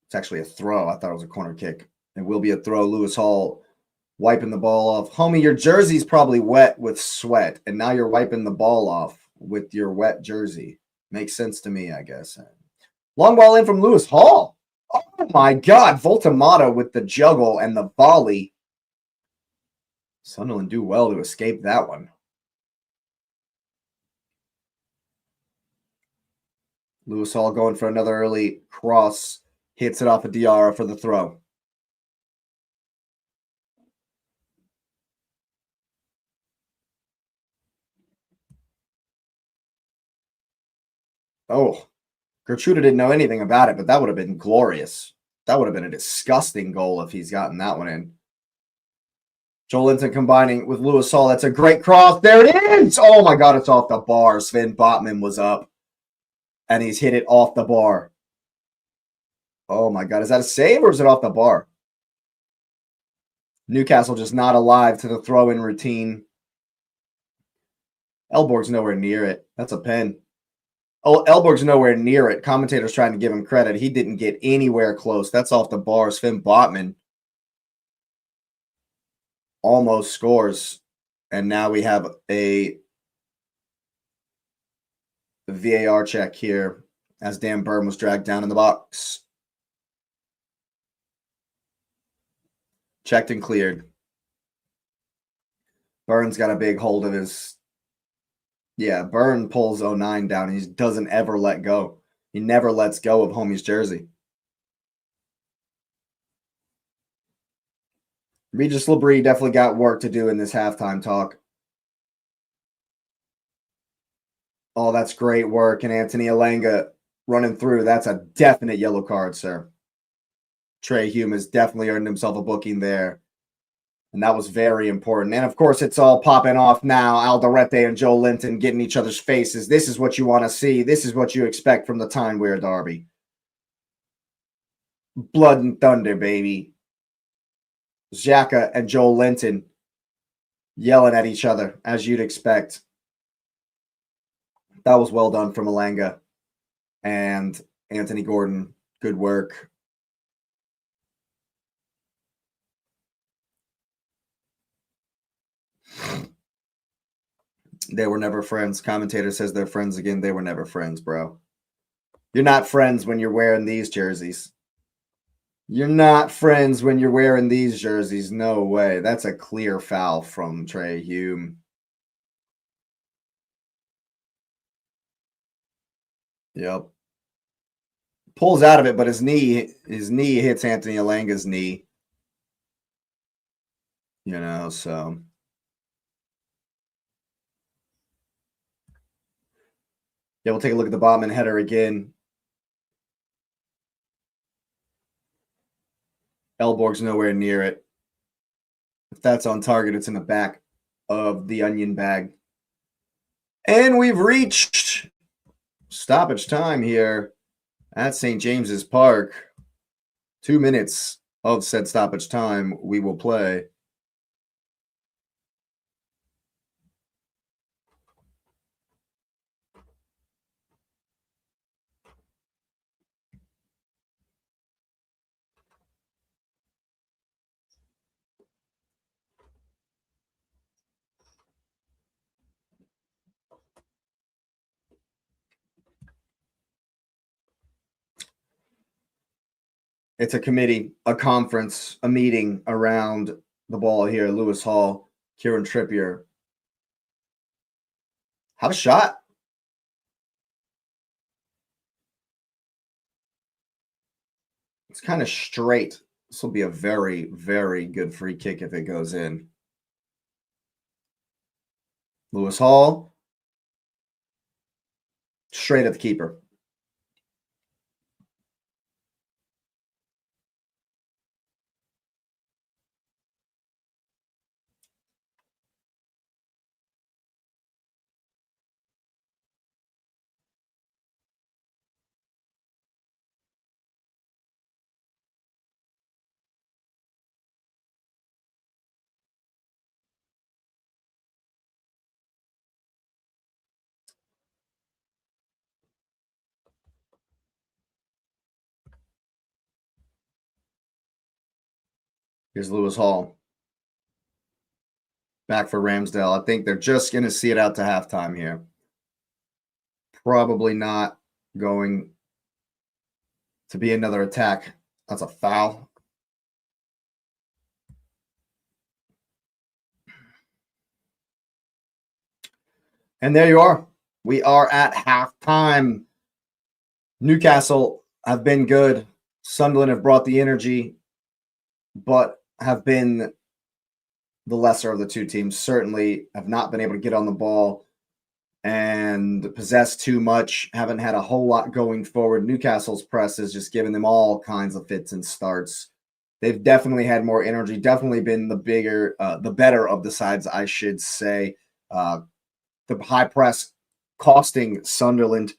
It's actually a throw. I thought it was a corner kick. It will be a throw. Lewis Hall wiping the ball off. Homie, your jersey's probably wet with sweat, and now you're wiping the ball off with your wet jersey. Makes sense to me, I guess. Long ball in from Lewis Hall. Oh, my God. Voltamata with the juggle and the volley. Sunderland do well to escape that one. Lewis Hall going for another early cross. Hits it off of Diarra for the throw. Oh, Gertruda didn't know anything about it, but that would have been glorious. That would have been a disgusting goal if he's gotten that one in. Joel Linton combining with Lewis Hall. That's a great cross. There it is. Oh, my God, it's off the bar. Sven Botman was up, and he's hit it off the bar. Oh, my God. Is that a save or is it off the bar? Newcastle just not alive to the throw-in routine. Elborg's nowhere near it. That's a pen. Oh, Elborg's nowhere near it. Commentator's trying to give him credit. He didn't get anywhere close. That's off the bar. Sven Botman almost scores. And now we have a VAR check here as Dan Burn was dragged down in the box. Checked and cleared. Burns got a big hold of his... Yeah, Burn pulls 09 down. He doesn't ever let go. He never lets go of homie's jersey. Regis Labrie definitely got work to do in this halftime talk. Oh, that's great work. And Anthony Elanga running through. That's a definite yellow card, sir. Trey Hume has definitely earned himself a booking there. And that was very important. And, of course, it's all popping off now. Alderete and Joe Linton getting each other's faces. This is what you want to see. This is what you expect from the Tyne-Wear Derby. Blood and thunder, baby. Xhaka and Joel Linton yelling at each other, as you'd expect. That was well done from Elanga and Anthony Gordon. Good work. They were never friends. Commentator says they're friends again. They were never friends, bro. You're not friends when you're wearing these jerseys. You're not friends when you're wearing these jerseys. No way. That's a clear foul from Trey Hume. Yep. Pulls out of it, but his knee hits Anthony Elanga's knee. You know, so... Yeah, we'll take a look at the Botman header again. Elborg's nowhere near it. If that's on target, it's in the back of the onion bag. And we've reached stoppage time here at St. James's Park. 2 minutes of said stoppage time we will play. It's a committee, a conference, a meeting around the ball here. Lewis Hall, Kieran Trippier. Have a shot. It's kind of straight. This will be a very, very good free kick if it goes in. Lewis Hall. Straight at the keeper. Here's Lewis Hall. Back for Ramsdale. I think they're just going to see it out to halftime here. Probably not going to be another attack. That's a foul. And there you are. We are at halftime. Newcastle have been good. Sunderland have brought the energy, but have been the lesser of the two teams. Certainly have not been able to get on the ball and possess too much. Haven't had a whole lot going forward. Newcastle's press has just given them all kinds of fits and starts. They've definitely had more energy, definitely been the better of the sides, I should say. The high press costing Sunderland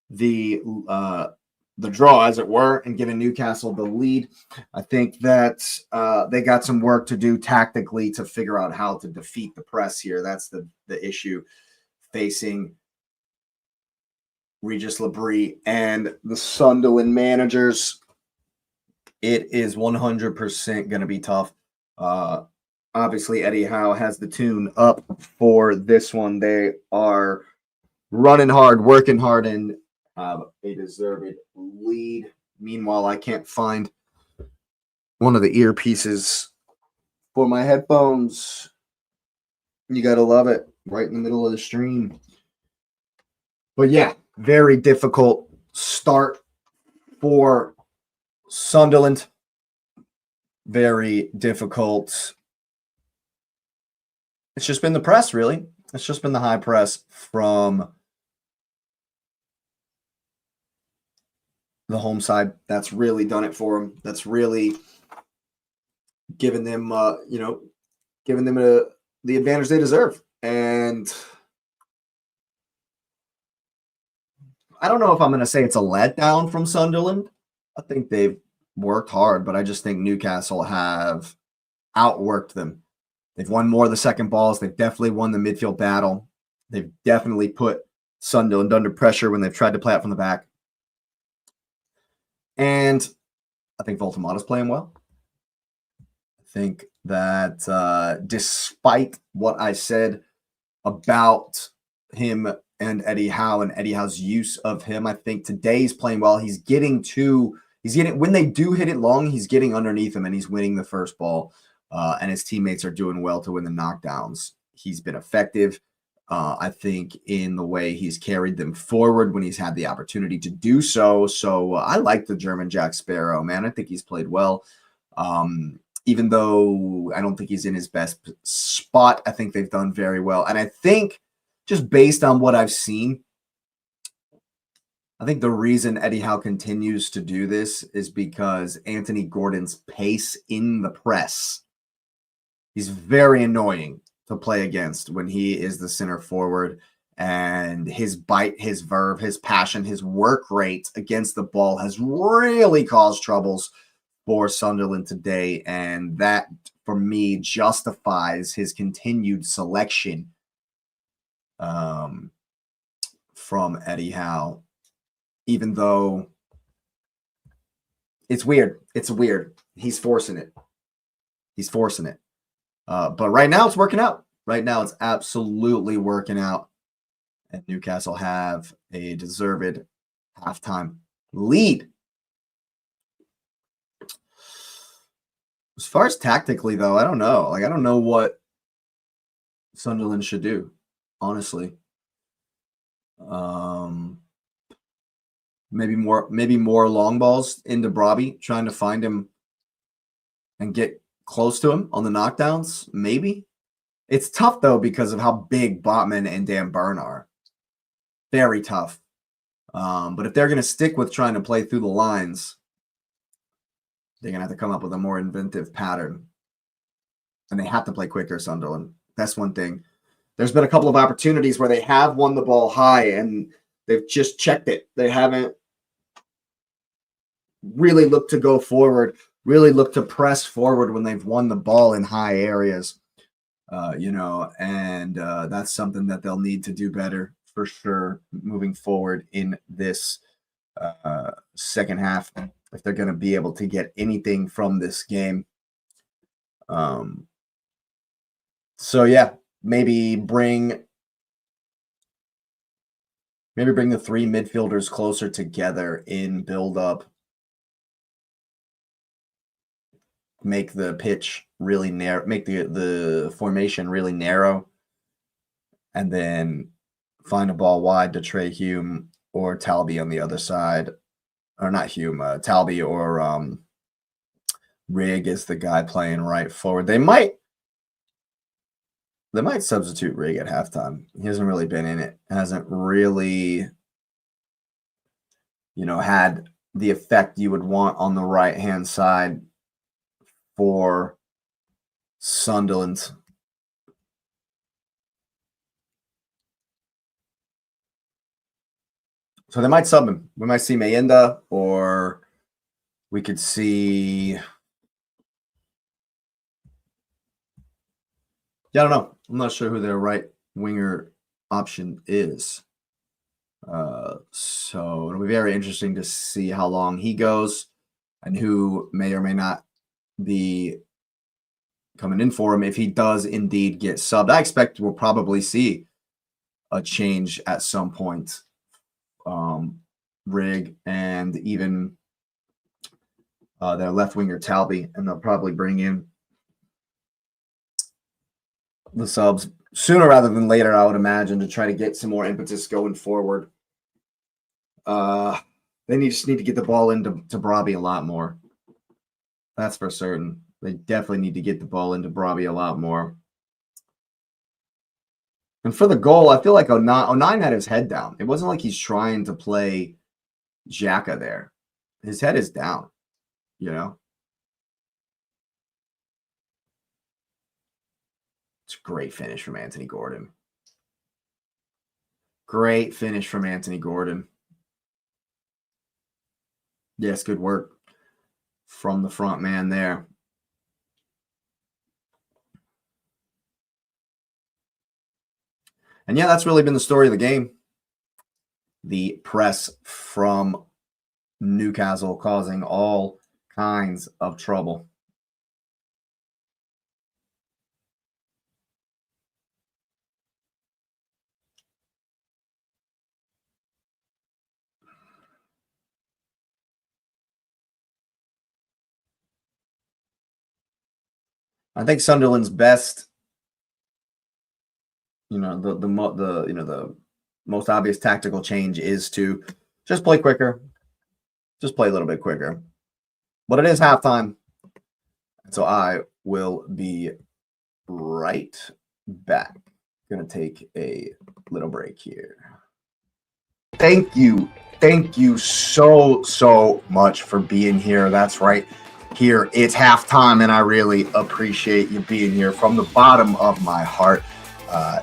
the draw, as it were, and giving Newcastle the lead. I think that they got some work to do tactically to figure out how to defeat the press here. That's the issue facing Regis Labrie and the Sunderland managers. It is 100% going to be tough. Obviously, Eddie Howe has the tune up for this one. They are running hard, working hard, and have a deserved lead. Meanwhile, I can't find one of the earpieces for my headphones. You got to love it. Right in the middle of the stream. But yeah, very difficult start for Sunderland. Very difficult. It's just been the press, really. It's just been the high press from the home side. That's really done it for them. That's really given them, giving them the advantage they deserve. And I don't know if I'm going to say it's a letdown from Sunderland. I think they've worked hard, but I just think Newcastle have outworked them. They've won more of the second balls. They've definitely won the midfield battle. They've definitely put Sunderland under pressure when they've tried to play out from the back. And I think Voltamata's playing well. I think that despite what I said about him and Eddie Howe and Eddie Howe's use of him, I think today he's playing well. He's getting when they do hit it long, he's getting underneath him and he's winning the first ball. And his teammates are doing well to win the knockdowns. He's been effective, I think, in the way he's carried them forward when he's had the opportunity to do so. So I like the German Jack Sparrow, man. I think he's played well. Even though I don't think he's in his best spot, I think they've done very well. And I think just based on what I've seen, I think the reason Eddie Howe continues to do this is because Anthony Gordon's pace in the press. He's very annoying to play against when he is the center forward, and his bite, his verve, his passion, his work rate against the ball has really caused troubles for Sunderland today. And that, for me, justifies his continued selection from Eddie Howe, even though it's weird. It's weird. He's forcing it. But right now it's working out. Right now it's absolutely working out. And Newcastle have a deserved halftime lead. As far as tactically, though, I don't know. Like, I don't know what Sunderland should do, honestly. Maybe more long balls into Brobby, trying to find him and get close to him on the knockdowns. Maybe. It's tough, though, because of how big Botman and Dan Burn are. Very tough. But if they're going to stick with trying to play through the lines, they're going to have to come up with a more inventive pattern. And they have to play quicker, Sunderland. That's one thing. There's been a couple of opportunities where they have won the ball high and they've just checked it. They haven't really looked to go forward, really looked to press forward when they've won the ball in high areas. And that's something that they'll need to do better for sure moving forward in this second half if they're going to be able to get anything from this game. So yeah, maybe bring the three midfielders closer together in build up. Make the pitch really narrow, make the formation really narrow, and then find a ball wide to Trey Hume or Talby on the other side. Or not Hume, Talby or Rigg is the guy playing right forward. They might substitute Rigg at halftime. He hasn't really been in it. Hasn't really, had the effect you would want on the right-hand side for Sunderland. So they might sub him. We might see Mayenda, or we could see... Yeah, I don't know. I'm not sure who their right winger option is. So it'll be very interesting to see how long he goes and who may or may not be coming in for him if he does indeed get subbed. I expect we'll probably see a change at some point. Rigg and even their left winger Talby, and they'll probably bring in the subs sooner rather than later, I would imagine, to try to get some more impetus going forward. They just need to get the ball into Brobby a lot more. That's for certain. They definitely need to get the ball into Brobby a lot more. And for the goal, I feel like O'Nien had his head down. It wasn't like he's trying to play Xhaka there. His head is down, It's a great finish from Anthony Gordon. Great finish from Anthony Gordon. Yes, good work from the front man there. And yeah, that's really been the story of the game. The press from Newcastle causing all kinds of trouble. I think Sunderland's best, the most obvious tactical change is to just play quicker, just play a little bit quicker. But it is halftime, so I will be right back. Gonna take a little break here. Thank you so much for being here. That's right. Here it's halftime, and I really appreciate you being here from the bottom of my heart.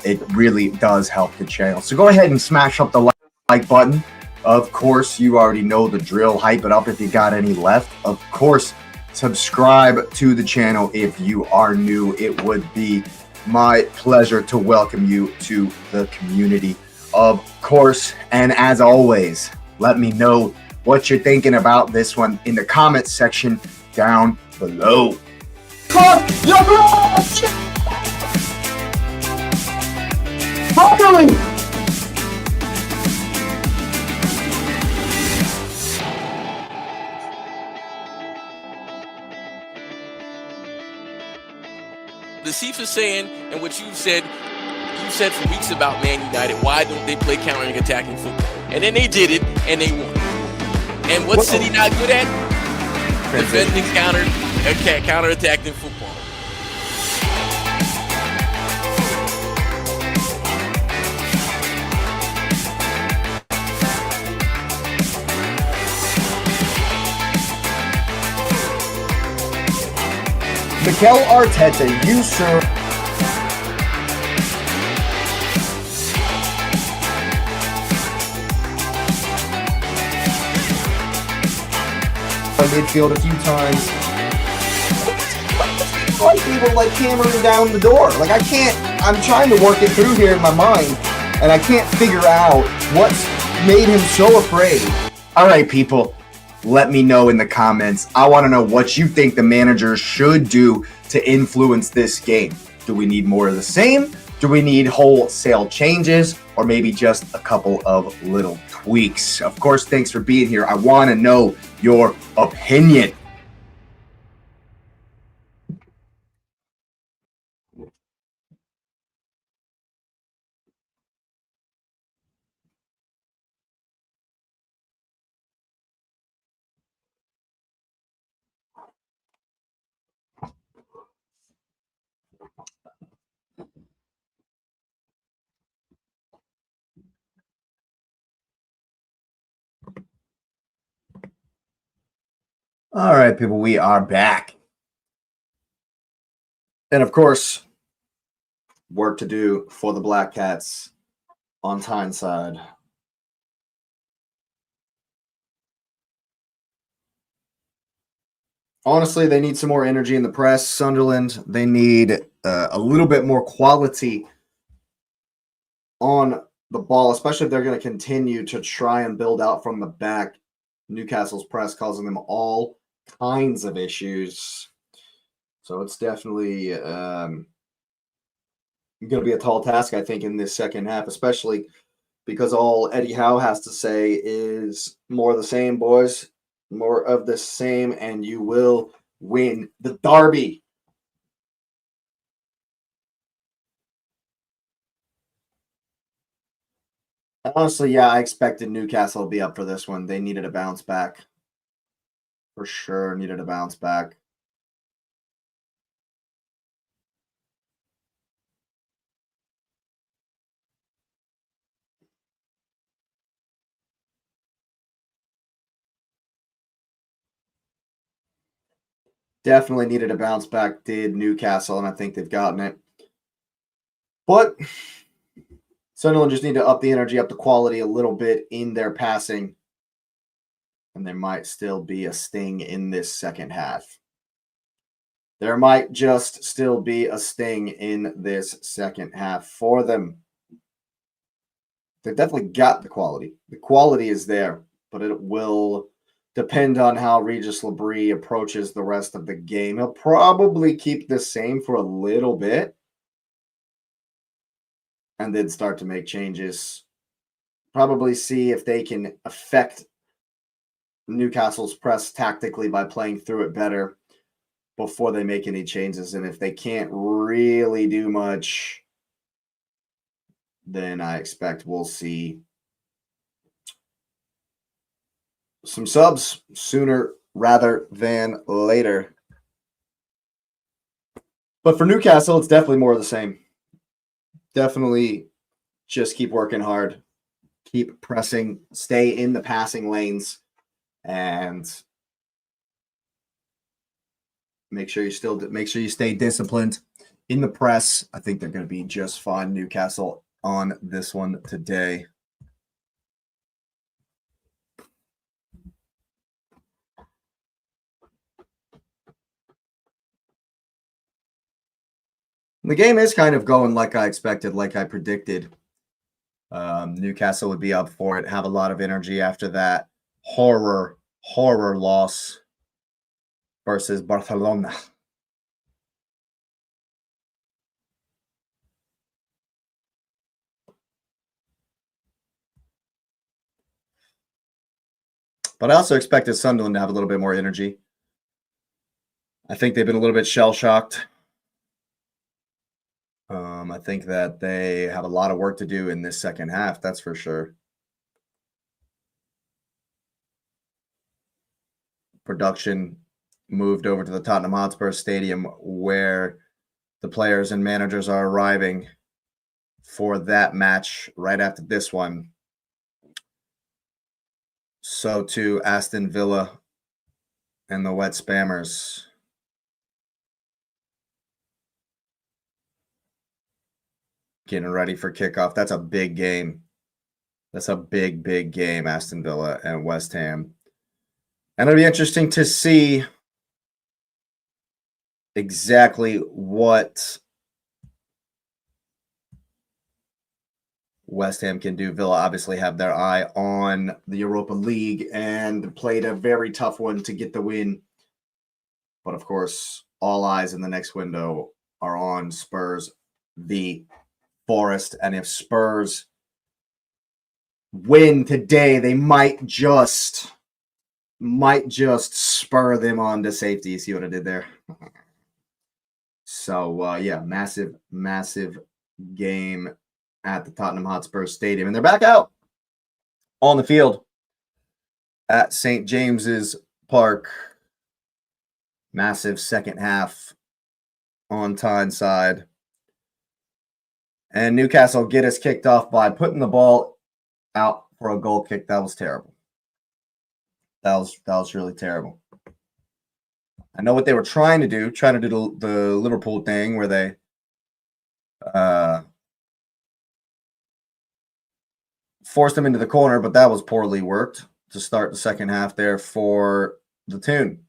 It really does help the channel. So go ahead and smash up the like button. Of course, you already know the drill. Hype it up if you got any left. Of course, subscribe to the channel if you are new. It would be my pleasure to welcome you to the community, of course. And as always, let me know what you're thinking about this one in the comments section down below. Finally! Chiefs are saying and what you've said for weeks about Man United, why don't they play countering attacking football? And then they did it, and they won. And what's City not good at? Defending counter-attacking football. Mikel Arteta, you sir. Midfield a few times. Like people like hammering down the door. Like I'm trying to work it through here in my mind, and I can't figure out what's made him so afraid. All right, people, let me know in the comments. I want to know what you think the manager should do to influence this game. Do we need more of the same? Do we need wholesale changes, or maybe just a couple of little tweaks? Of course, thanks for being here. I want to know your opinion. All right, people, we are back. And of course, work to do for the Black Cats on Tyneside. Honestly, they need some more energy in the press. Sunderland, they need a little bit more quality on the ball, especially if they're going to continue to try and build out from the back. Newcastle's press causing them all kinds of issues. So it's definitely going to be a tall task, I think, in this second half, especially because all Eddie Howe has to say is more of the same, boys. More of the same, and you will win the derby. Honestly, yeah, I expected Newcastle to be up for this one. They needed a bounce back. For sure, needed a bounce back. Definitely needed a bounce back, did Newcastle, and I think they've gotten it. But Sunderland just need to up the energy, up the quality a little bit in their passing. And there might still be a sting in this second half. There might just still be a sting in this second half for them. They've definitely got the quality. The quality is there, but it will depend on how Regis Labrie approaches the rest of the game. He'll probably keep the same for a little bit and then start to make changes. Probably see if they can affect Newcastle's press tactically by playing through it better before they make any changes. And if they can't really do much, then I expect we'll see some subs sooner rather than later. But for Newcastle, it's definitely more of the same. Definitely just keep working hard, keep pressing, stay in the passing lanes, and make sure you stay disciplined in the press. I think they're going to be just fine, Newcastle, on this one today. The game is kind of going like I expected, like I predicted. Newcastle would be up for it, have a lot of energy after that horror loss versus Barcelona. But I also expected Sunderland to have a little bit more energy. I think they've been a little bit shell-shocked I think that they have a lot of work to do in this second half, that's for sure. Production moved over to the Tottenham Hotspur Stadium, where the players and managers are arriving for that match right after this one. So to Aston Villa and the Wet Spammers. Getting ready for kickoff. That's a big game. That's a big, big game, Aston Villa and West Ham. And it'll be interesting to see exactly what West Ham can do. Villa obviously have their eye on the Europa League and played a very tough one to get the win. But of course, all eyes in the next window are on Spurs v Forest. And if Spurs win today, they might just spur them on to safety. You see what I did there? So, yeah, massive, massive game at the Tottenham Hotspur Stadium. And they're back out on the field at St. James's Park. Massive second half on Tyneside. And Newcastle get us kicked off by putting the ball out for a goal kick. That was terrible. That was really terrible. I know what they were trying to do the Liverpool thing where they forced them into the corner, but that was poorly worked to start the second half there for the Toon.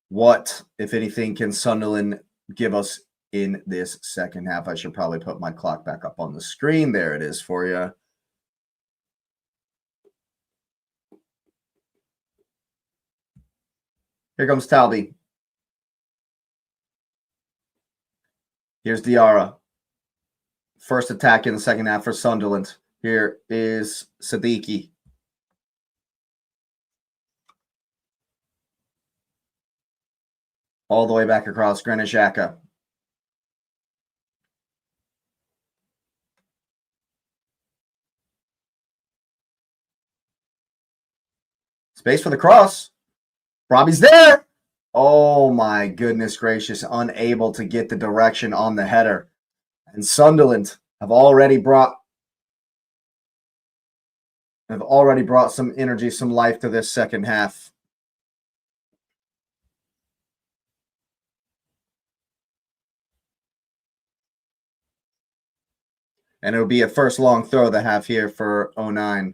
What, if anything, can Sunderland give us in this second half? I should probably put my clock back up on the screen. There it is for you. Here comes Talby. Here's Diarra. First attack in the second half for Sunderland. Here is Siddiqui. All the way back across. Granit Xhaka. Space for the cross. Robbie's there. Oh my goodness gracious. Unable to get the direction on the header. And Sunderland have already brought some energy, some life to this second half. And it'll be a first long throw they have here for 09.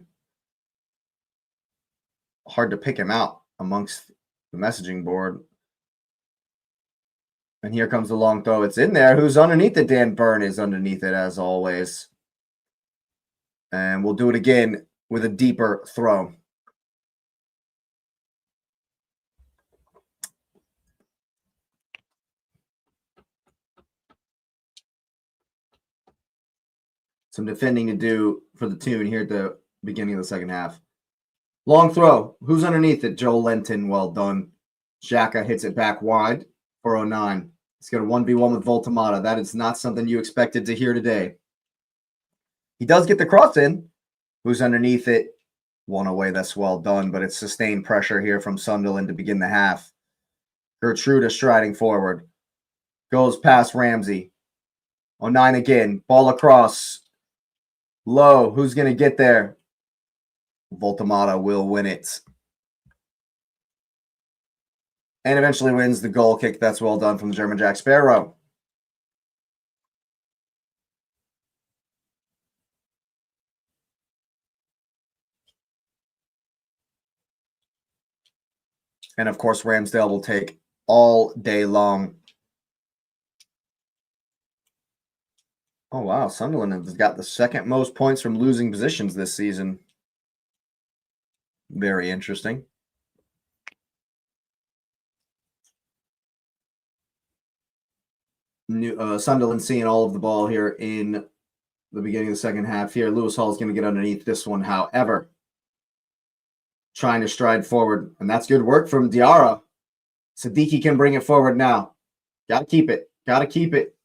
Hard to pick him out amongst the messaging board. And here comes the long throw. It's in there. Who's underneath it? Dan Byrne is underneath it, as always. And we'll do it again with a deeper throw. Some defending to do for the Toon here at the beginning of the second half. Long throw. Who's underneath it? Joe Lenton. Well done. Xhaka hits it back wide for 09. He's got a 1v1 with Voltamata. That is not something you expected to hear today. He does get the cross in. Who's underneath it? One away. That's well done, but it's sustained pressure here from Sunderland to begin the half. Gertruda striding forward. Goes past Ramsey. 09 again. Ball across. Low. Who's going to get there? Voltamata will win it. And eventually wins the goal kick. That's well done from the German Jack Sparrow. And of course, Ramsdale will take all day long. Oh, wow. Sunderland has got the second most points from losing positions this season. Very interesting. Sunderland seeing all of the ball here in the beginning of the second half here. Lewis Hall is going to get underneath this one, however. Trying to stride forward, and that's good work from Diarra. Siddiqui can bring it forward now. Got to keep it. Got to keep it.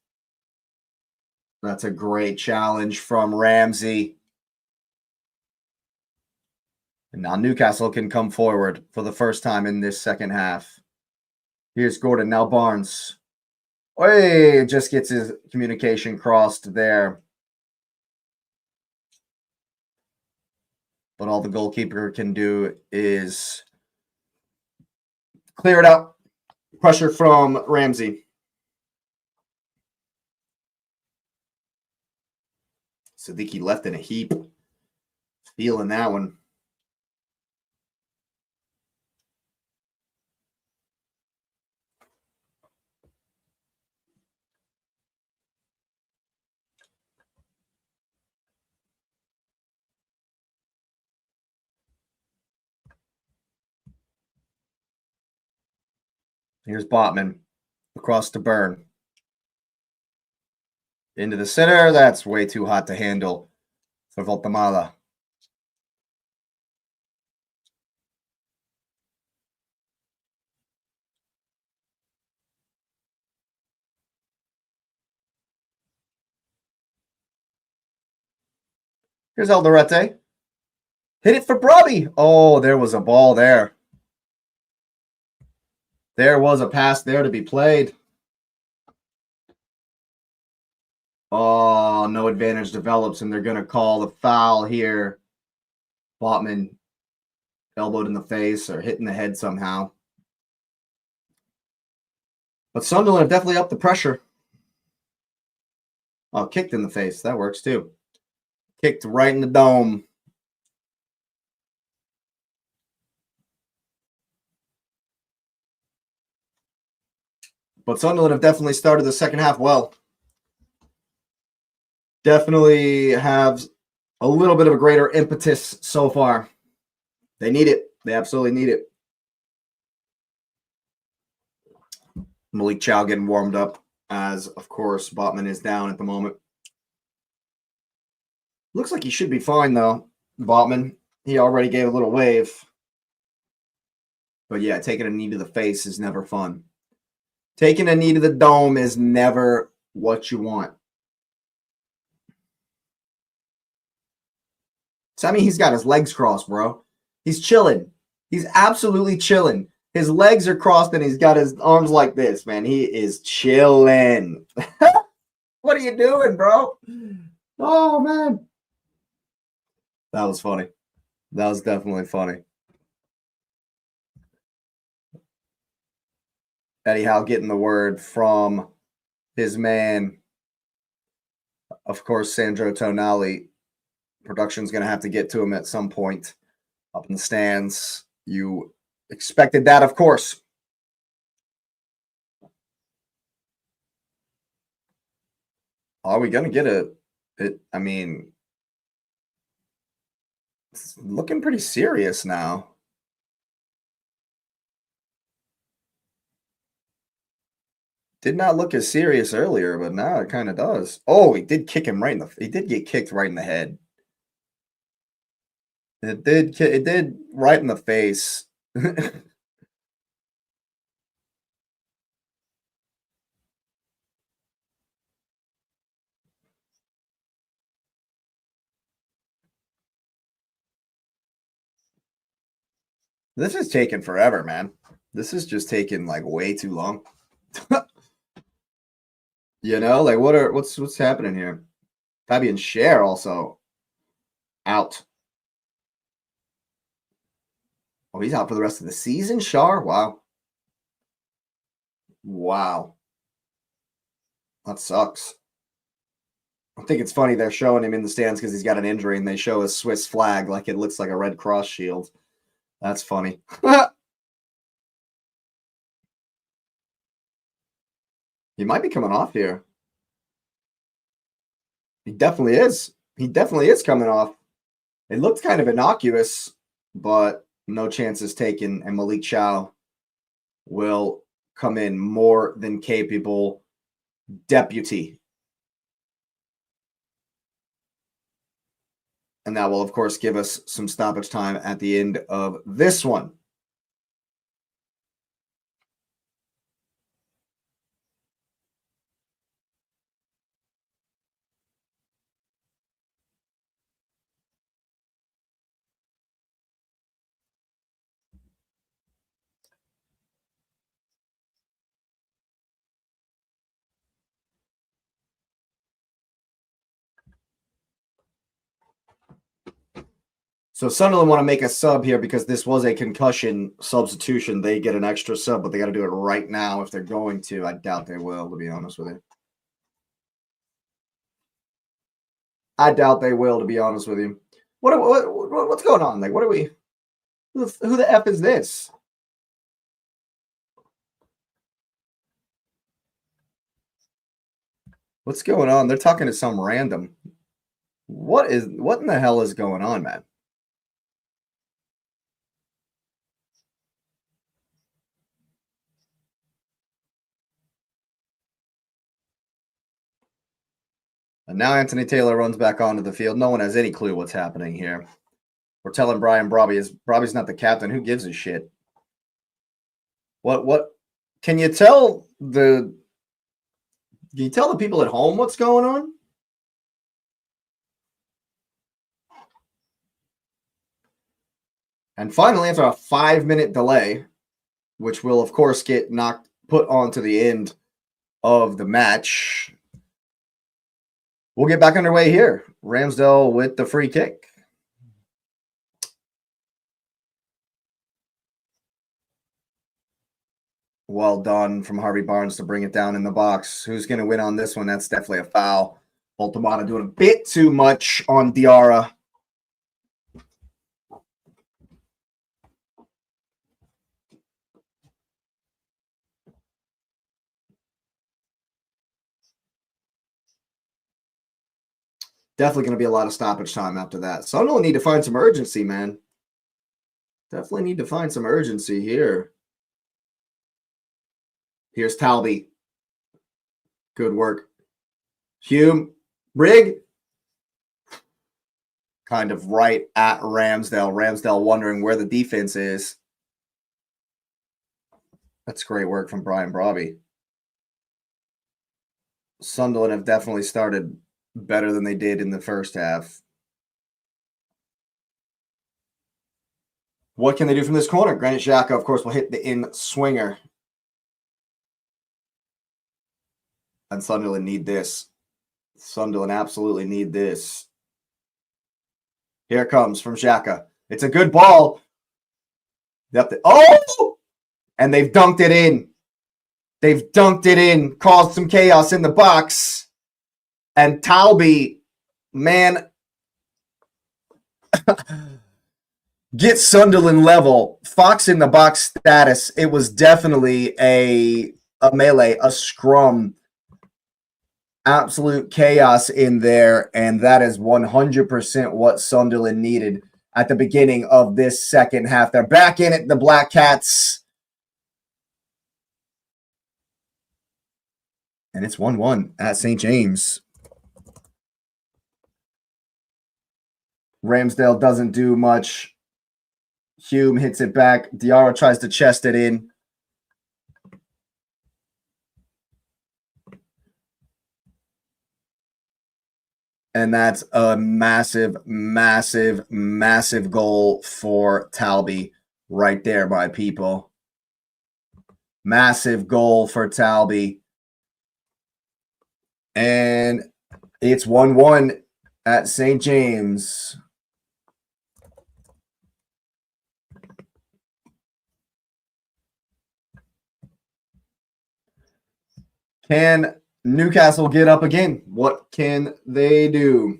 That's a great challenge from Ramsey. And now Newcastle can come forward for the first time in this second half. Here's Gordon, now Barnes. Hey, just gets his communication crossed there. But all the goalkeeper can do is clear it out. Pressure from Ramsey. Siddiqui left in a heap. Feeling that one. Here's Botman across to Byrne. Into the center. That's way too hot to handle for Voltamala. Here's Alderete. Hit it for Brobby. Oh, there was a ball there. There was a pass there to be played. Oh, no advantage develops, and they're going to call the foul here. Botman elbowed in the face or hit in the head somehow. But Sunderland have definitely upped the pressure. Oh, kicked in the face. That works too. Kicked right in the dome. But Sunderland have definitely started the second half well. Definitely have a little bit of a greater impetus so far. They need it. They absolutely need it. Malik Chow getting warmed up as, of course, Botman is down at the moment. Looks like he should be fine, though, Botman. He already gave a little wave. But, yeah, taking a knee to the face is never fun. Taking a knee to the dome is never what you want. So, I mean, he's got his legs crossed, bro. He's chilling. He's absolutely chilling. His legs are crossed and he's got his arms like this, man. He is chilling. What are you doing, bro? Oh, man. That was funny. That was definitely funny. Eddie Howe getting the word from his man, of course, Sandro Tonali. Production's going to have to get to him at some point up in the stands. You expected that, of course. Are we going to get it? I mean, it's looking pretty serious now. Did not look as serious earlier, but now it kind of does. Oh, he did kick him right in the. He did get kicked right in the head. It did right in the face. This is taking forever, man. This is just taking like way too long. You know, like what's happening here? Fabian Schär also out. Oh, he's out for the rest of the season, Schär? Wow. Wow. That sucks. I think it's funny they're showing him in the stands because he's got an injury and they show a Swiss flag like it looks like a Red Cross shield. That's funny. He might be coming off here. He definitely is. He definitely is coming off. It looked kind of innocuous, but no chances taken. And Malik Chow will come in more than capable deputy. And that will, of course, give us some stoppage time at the end of this one. So Sunderland want to make a sub here because this was a concussion substitution. They get an extra sub, but they got to do it right now if they're going to. I doubt they will, to be honest with you. I doubt they will, to be honest with you. What's going on? Like, what are we? Who the F is this? What's going on? They're talking to some random. What in the hell is going on, man? And now Anthony Taylor runs back onto the field. No one has any clue what's happening here. We're telling Brian Brobby's not the captain. Who gives a shit? What can you tell the people at home what's going on? And finally, after a 5-minute delay, which will of course get put onto the end of the match, we'll get back underway here. Ramsdale with the free kick. Well done from Harvey Barnes to bring it down in the box. Who's going to win on this one? That's definitely a foul. Baltimore doing a bit too much on Diarra. Definitely going to be a lot of stoppage time after that. So I don't need to find some urgency, man. Definitely need to find some urgency here. Here's Talby. Good work. Hume. Rigg. Kind of right at Ramsdale. Ramsdale wondering where the defense is. That's great work from Brian Brobby. Sunderland have definitely started better than they did in the first half. What can they do from this corner? Granit Xhaka, of course, will hit the in-swinger. And Sunderland need this. Sunderland absolutely need this. Here it comes from Xhaka. It's a good ball. Oh! And they've dunked it in. They've dunked it in. Caused some chaos in the box. And Talby, man, get Sunderland level. Fox in the box status. It was definitely a melee, a scrum. Absolute chaos in there, and that is 100% what Sunderland needed at the beginning of this second half. They're back in it, the Black Cats. And it's 1-1 at St. James. Ramsdale doesn't do much. Hume hits it back. Diarra tries to chest it in. And that's a massive, massive, massive goal for Talby right there, my people. Massive goal for Talby. And it's 1-1 at St. James. Can Newcastle get up again? What can they do?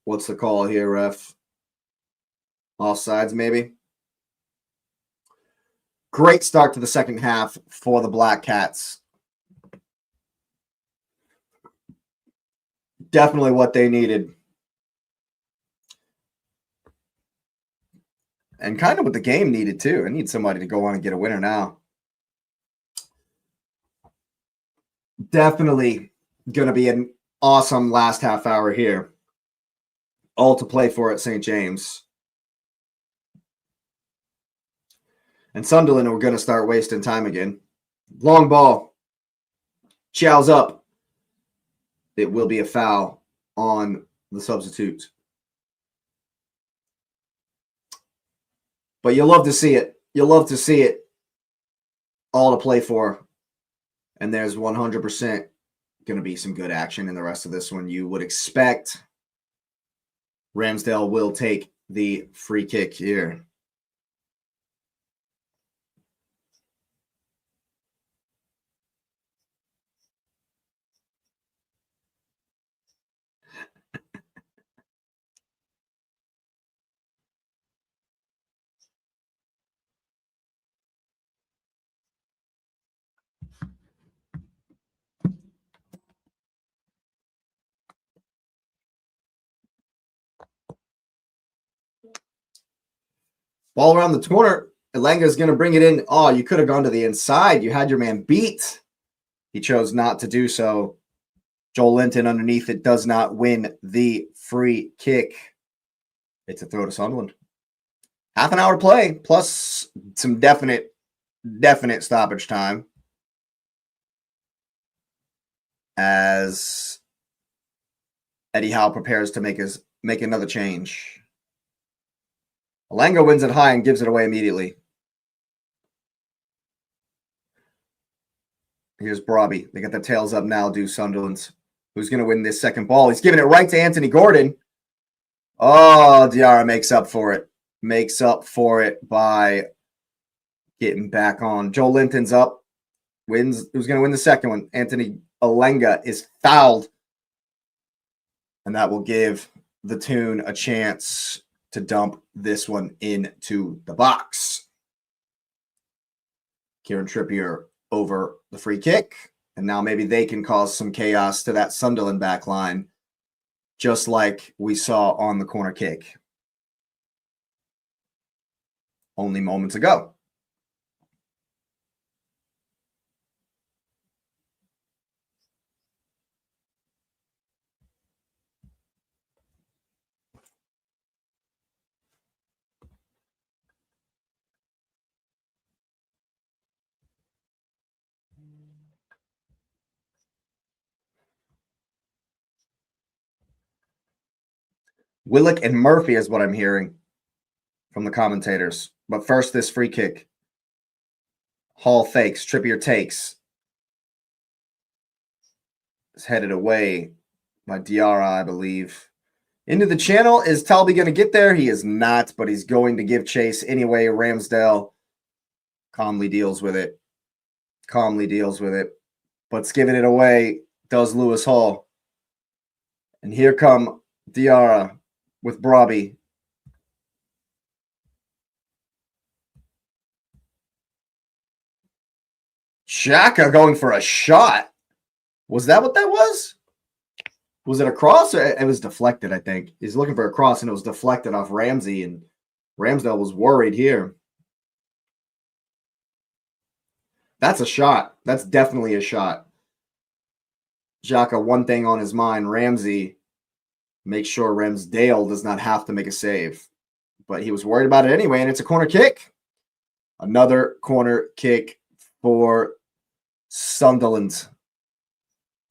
What's the call here, ref? Offsides, maybe? Great start to the second half for the Black Cats. Definitely what they needed. And kind of what the game needed, too. I need somebody to go on and get a winner now. Definitely going to be an awesome last half hour here. All to play for at St. James. And Sunderland are going to start wasting time again. Long ball. Chow's up. It will be a foul on the substitute. But you love to see it. You love to see it. All to play for. And there's 100% going to be some good action in the rest of this one. You would expect Ramsdale will take the free kick here. Ball around the corner. Elanga is going to bring it in. Oh, you could have gone to the inside. You had your man beat. He chose not to do so. Joel Linton underneath it does not win the free kick. It's a throw to Sunderland. Half an hour to play, plus some definite stoppage time. As Eddie Howe prepares to make another change. Elanga wins it high and gives it away immediately. Here's Brobby. They got their tails up now, do Sunderland. Who's going to win this second ball? He's giving it right to Anthony Gordon. Oh, Diarra makes up for it. Makes up for it by getting back on. Joel Linton's up. Wins. Who's going to win the second one? Anthony Elanga is fouled. And that will give the Toon a chance to dump this one into the box. Kieran Trippier over the free kick. And now maybe they can cause some chaos to that Sunderland back line, just like we saw on the corner kick only moments ago. Willock and Murphy is what I'm hearing from the commentators. But first, this free kick. Hall fakes. Trippier takes. It's headed away by Diarra, I believe. Into the channel. Is Talby going to get there? He is not, but he's going to give chase anyway. Ramsdale calmly deals with it. But's giving it away. Does Lewis Hall. And here come Diarra with Brobby. Xhaka going for a shot. Was that what that was? Was it a cross? Or it was deflected, I think. He's looking for a cross, and it was deflected off Ramsey, and Ramsdale was worried here. That's a shot. That's definitely a shot. Xhaka, one thing on his mind. Ramsey, make sure Ramsdale does not have to make a save. But he was worried about it anyway, and it's a corner kick. Another corner kick for Sunderland.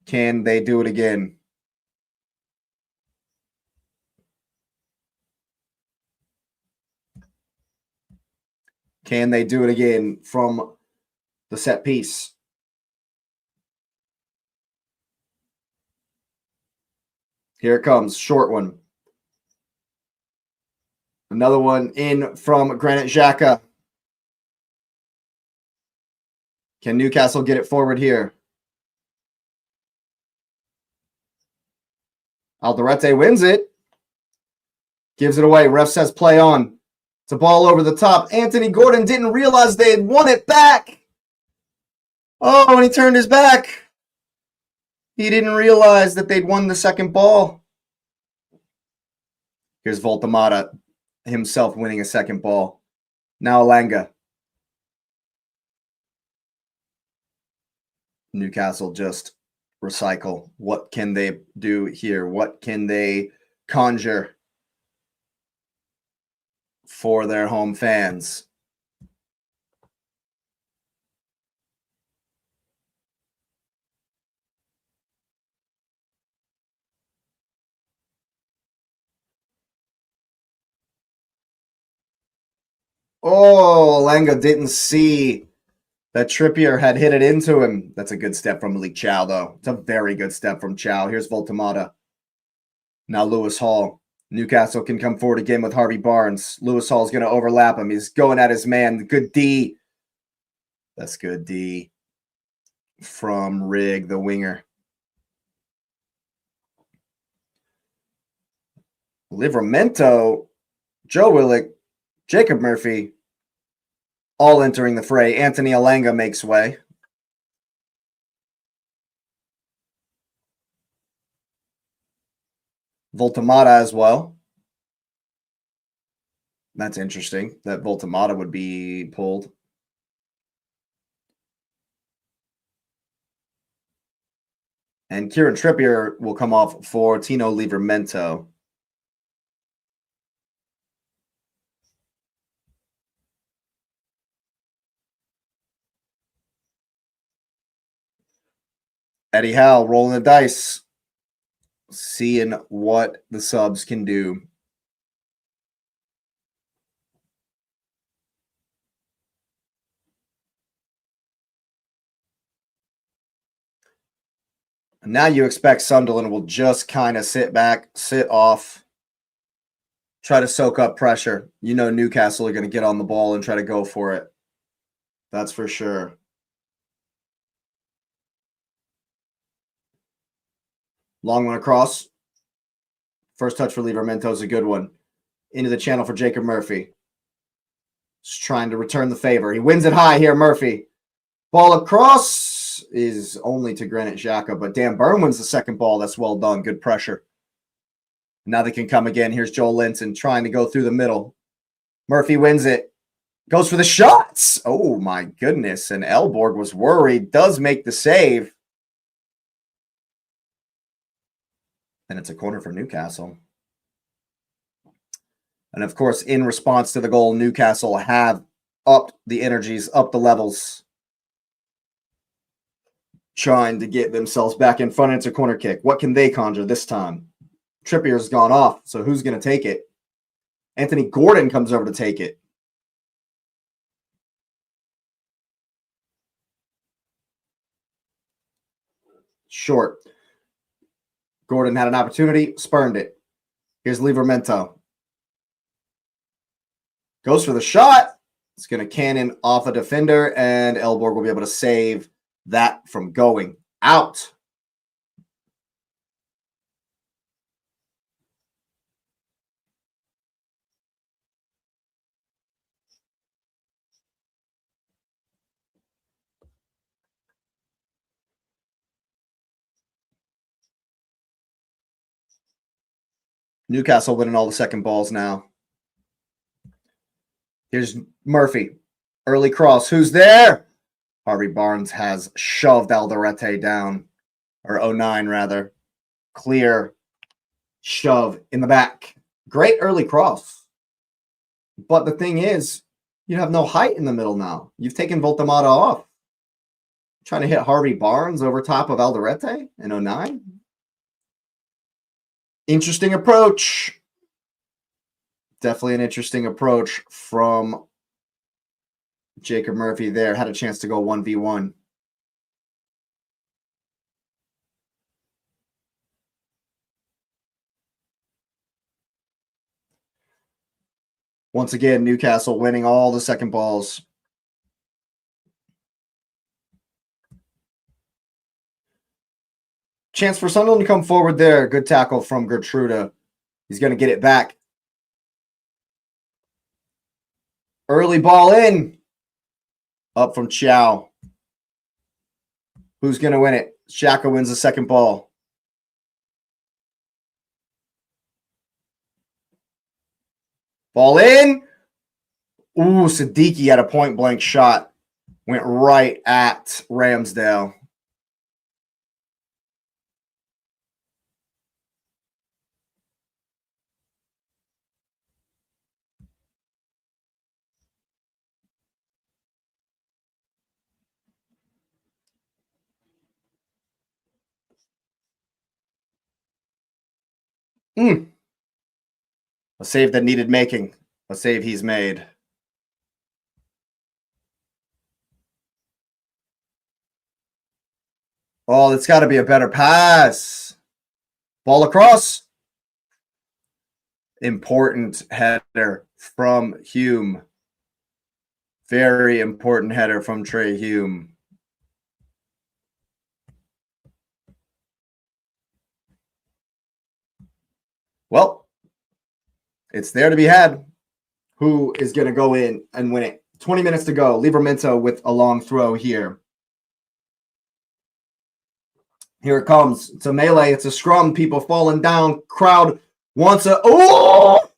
Can they do it again? Can they do it again from the set piece? Here it comes. Short one. Another one in from Granit Xhaka. Can Newcastle get it forward here? Alderete wins it. Gives it away. Ref says play on. It's a ball over the top. Anthony Gordon didn't realize they had won it back. Oh, and he turned his back. He didn't realize that they'd won the second ball. Here's Voltamata himself winning a second ball. Now Elanga. Newcastle just recycle. What can they do here? What can they conjure for their home fans? Oh, Elanga didn't see That Trippier had hit it into him. That's a good step from Malik Chow, though. It's a very good step from Chow. Here's Voltamata. Now Lewis Hall. Newcastle can come forward again with Harvey Barnes. Lewis Hall's going to overlap him. He's going at his man. Good D. That's good D from Rigg, the winger. Livramento, Joe Willock, Jacob Murphy, all entering the fray. Anthony Alanga makes way. Voltamata as well. That's interesting that Voltamata would be pulled. And Kieran Trippier will come off for Tino Livramento. Eddie Howe rolling the dice, seeing what the subs can do. Now you expect Sunderland will just kind of sit back, sit off, try to soak up pressure. You know Newcastle are going to get on the ball and try to go for it. That's for sure. Long one across. First touch for Livramento is a good one. Into the channel for Jacob Murphy. Just trying to return the favor. He wins it high here, Murphy. Ball across is only to Granit Xhaka, but Dan Burn wins the second ball. That's well done. Good pressure. Now they can come again. Here's Joel Linton trying to go through the middle. Murphy wins it. Goes for the shots. Oh, my goodness. And Elborg was worried. Does make the save. And it's a corner for Newcastle. And, of course, in response to the goal, Newcastle have upped the energies, up the levels, trying to get themselves back in front. It's a corner kick. What can they conjure this time? Trippier's gone off, so who's going to take it? Anthony Gordon comes over to take it. Short. Gordon had an opportunity, spurned it. Here's Livramento. Goes for the shot. It's going to cannon off a defender, and Elborg will be able to save that from going out. Newcastle winning all the second balls now. Here's Murphy. Early cross. Who's there? Harvey Barnes has shoved Alderete down. Or 09, rather. Clear shove in the back. Great early cross. But the thing is, you have no height in the middle now. You've taken Voltamata off. Trying to hit Harvey Barnes over top of Alderete in 09. Interesting approach. Definitely an interesting approach from Jacob Murphy there. Had a chance to go 1v1. Once again, Newcastle winning all the second balls. Chance for Sunderland to come forward there. Good tackle from Gertruda. He's going to get it back. Early ball in. Up from Chow. Who's going to win it? Xhaka wins the second ball. Ball in. Ooh, Siddiqui had a point-blank shot. Went right at Ramsdale. A save that needed making. A save he's made. Oh, it's got to be a better pass. Ball across. Important header from Hume. Very important header from Trey Hume. Well, it's there to be had. Who is going to go in and win it? 20 minutes to go. Livramento with a long throw here. Here it comes. It's a melee. It's a scrum. People falling down. Crowd wants a... Oh!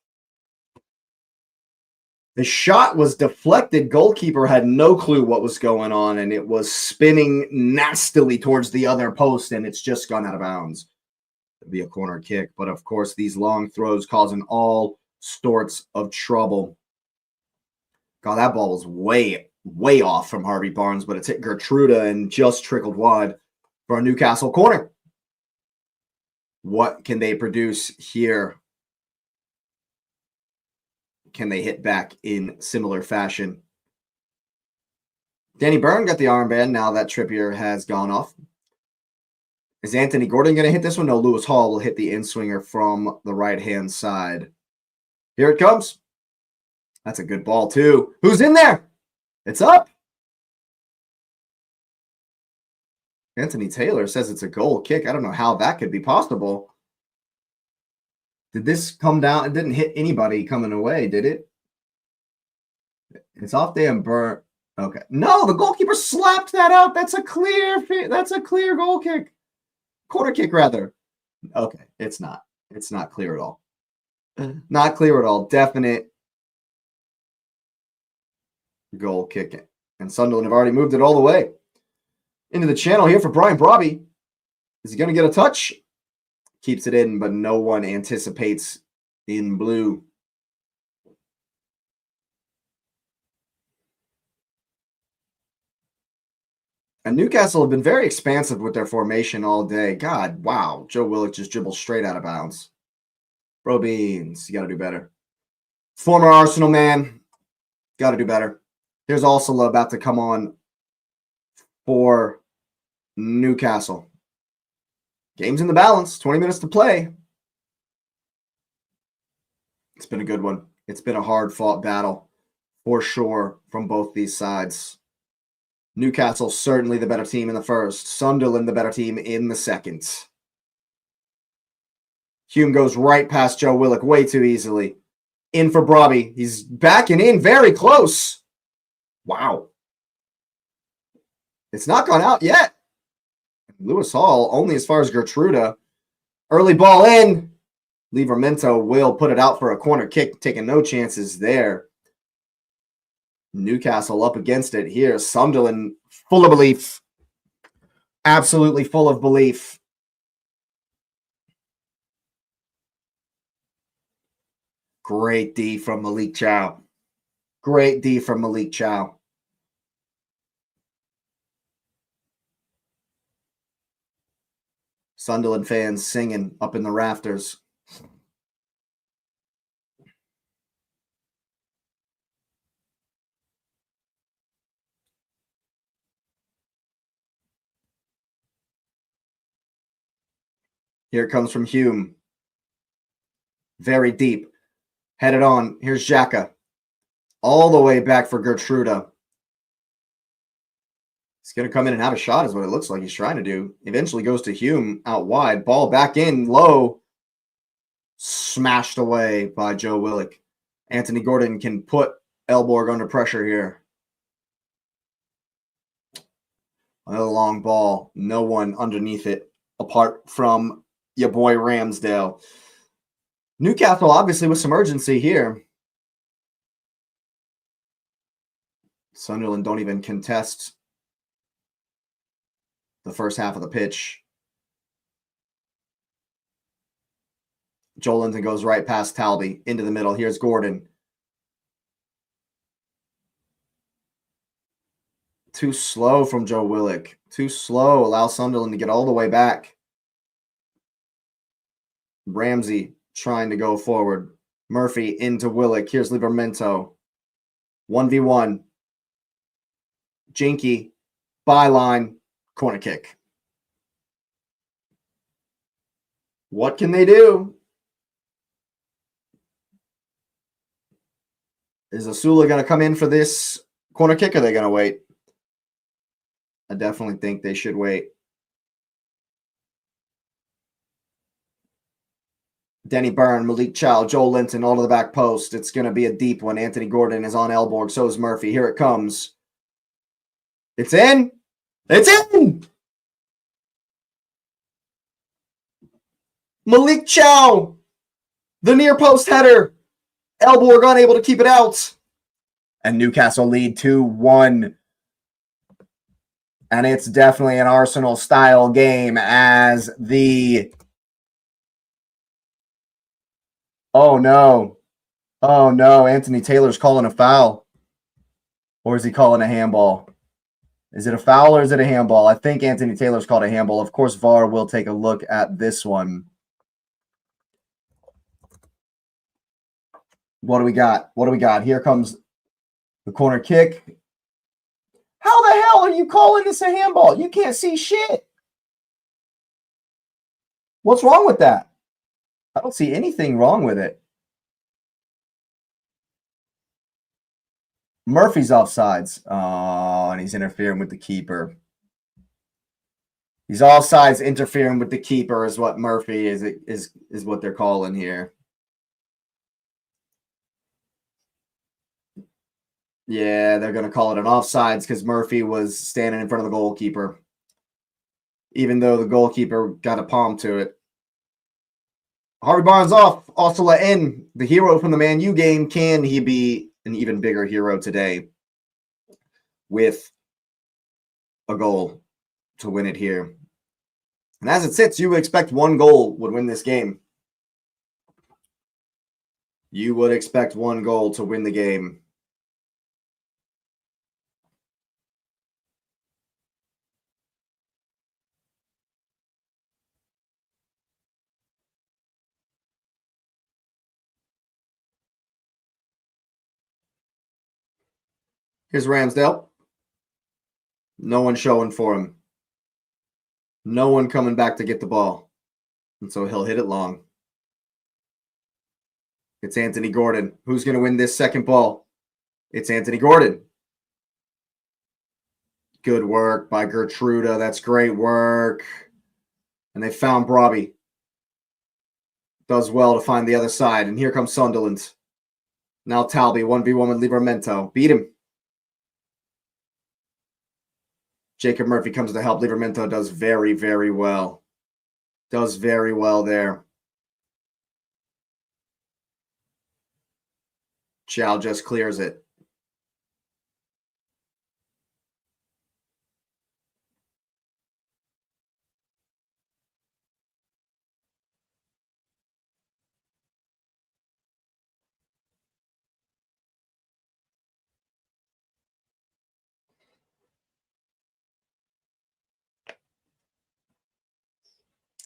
The shot was deflected. Goalkeeper had no clue what was going on, and it was spinning nastily towards the other post, and it's just gone out of bounds. It'd be a corner kick, but of course, these long throws causing all sorts of trouble. God, that ball was way off from Harvey Barnes, but it's hit Gertruda and just trickled wide for a Newcastle corner. What can they produce here? Can they hit back in similar fashion? Danny Byrne got the armband now that Trippier has gone off. Is Anthony Gordon going to hit this one? No, Lewis Hall will hit the in-swinger from the right-hand side. Here it comes. That's a good ball, too. Who's in there? It's up. Anthony Taylor says it's a goal kick. I don't know how that could be possible. Did this come down? It didn't hit anybody coming away, did it? It's off Dan Burn. Okay. No, the goalkeeper slapped that out. That's a clear goal kick. Corner kick, rather. Okay, it's not. It's not clear at all. Not clear at all. Definite goal kick. And Sunderland have already moved it all the way into the channel here for Brian Brobby. Is he going to get a touch? Keeps it in, but no one anticipates in blue. And Newcastle have been very expansive with their formation all day. God, wow. Joe Willock just dribbled straight out of bounds. Bro Beans, you got to do better. Former Arsenal man, got to do better. Here's Ursula about to come on for Newcastle. Game's in the balance. 20 minutes to play. It's been a good one. It's been a hard-fought battle for sure from both these sides. Newcastle certainly the better team in the first. Sunderland the better team in the second. Hume goes right past Joe Willock way too easily. In for Brobby. He's backing in very close. Wow. It's not gone out yet. Lewis Hall only as far as Gertruda. Early ball in. Livramento will put it out for a corner kick, taking no chances there. Newcastle up against it here. Sunderland full of belief. Absolutely full of belief. Great D from Malik Chow. Great D from Malik Chow. Sunderland fans singing up in the rafters. Here it comes from Hume. Very deep. Headed on. Here's Xhaka. All the way back for Gertruda. He's going to come in and have a shot is what it looks like he's trying to do. Eventually goes to Hume out wide. Ball back in low. Smashed away by Joe Willock. Anthony Gordon can put Elborg under pressure here. Another long ball. No one underneath it apart from your boy Ramsdale. Newcastle obviously with some urgency here. Sunderland don't even contest the first half of the pitch. Joelinton goes right past Talby into the middle. Here's Gordon. Too slow from Joe Willock. Too slow. Allow Sunderland to get all the way back. Ramsey trying to go forward. Murphy into Willock. Here's Livramento. 1v1. Jinky. Byline. Corner kick. What can they do? Is Osula going to come in for this corner kick, or are they going to wait? I definitely think they should wait. Denny Byrne, Malik Chow, Joel Linton, all to the back post. It's going to be a deep one. Anthony Gordon is on Elborg. So is Murphy. Here it comes. It's in. It's in. Malik Chow. The near post header. Elborg unable to keep it out. And Newcastle lead 2-1. And it's definitely an Arsenal-style game as the... Oh, no. Oh, no. Anthony Taylor's calling a foul. Or is he calling a handball? Is it a foul or is it a handball? I think Anthony Taylor's called a handball. Of course, VAR will take a look at this one. What do we got? What do we got? Here comes the corner kick. How the hell are you calling this a handball? You can't see shit. What's wrong with that? I don't see anything wrong with it. Murphy's offsides. Oh, and he's interfering with the keeper. He's offsides interfering with the keeper is what Murphy is what they're calling here. Yeah, they're going to call it an offsides because Murphy was standing in front of the goalkeeper. Even though the goalkeeper got a palm to it. Harvey Barnes off. Osula in. The hero from the Man U game. Can he be an even bigger hero today with a goal to win it here? And as it sits, you would expect one goal would win this game. You would expect one goal to win the game. Here's Ramsdale. No one showing for him. No one coming back to get the ball. And so he'll hit it long. It's Anthony Gordon. Who's going to win this second ball? It's Anthony Gordon. Good work by Gertruda. That's great work. And they found Brobby. Does well to find the other side. And here comes Sunderland. Now Talby, 1v1 with Livramento. Beat him. Jacob Murphy comes to help. Livramento does very, very well. Does very well there. Chow just clears it.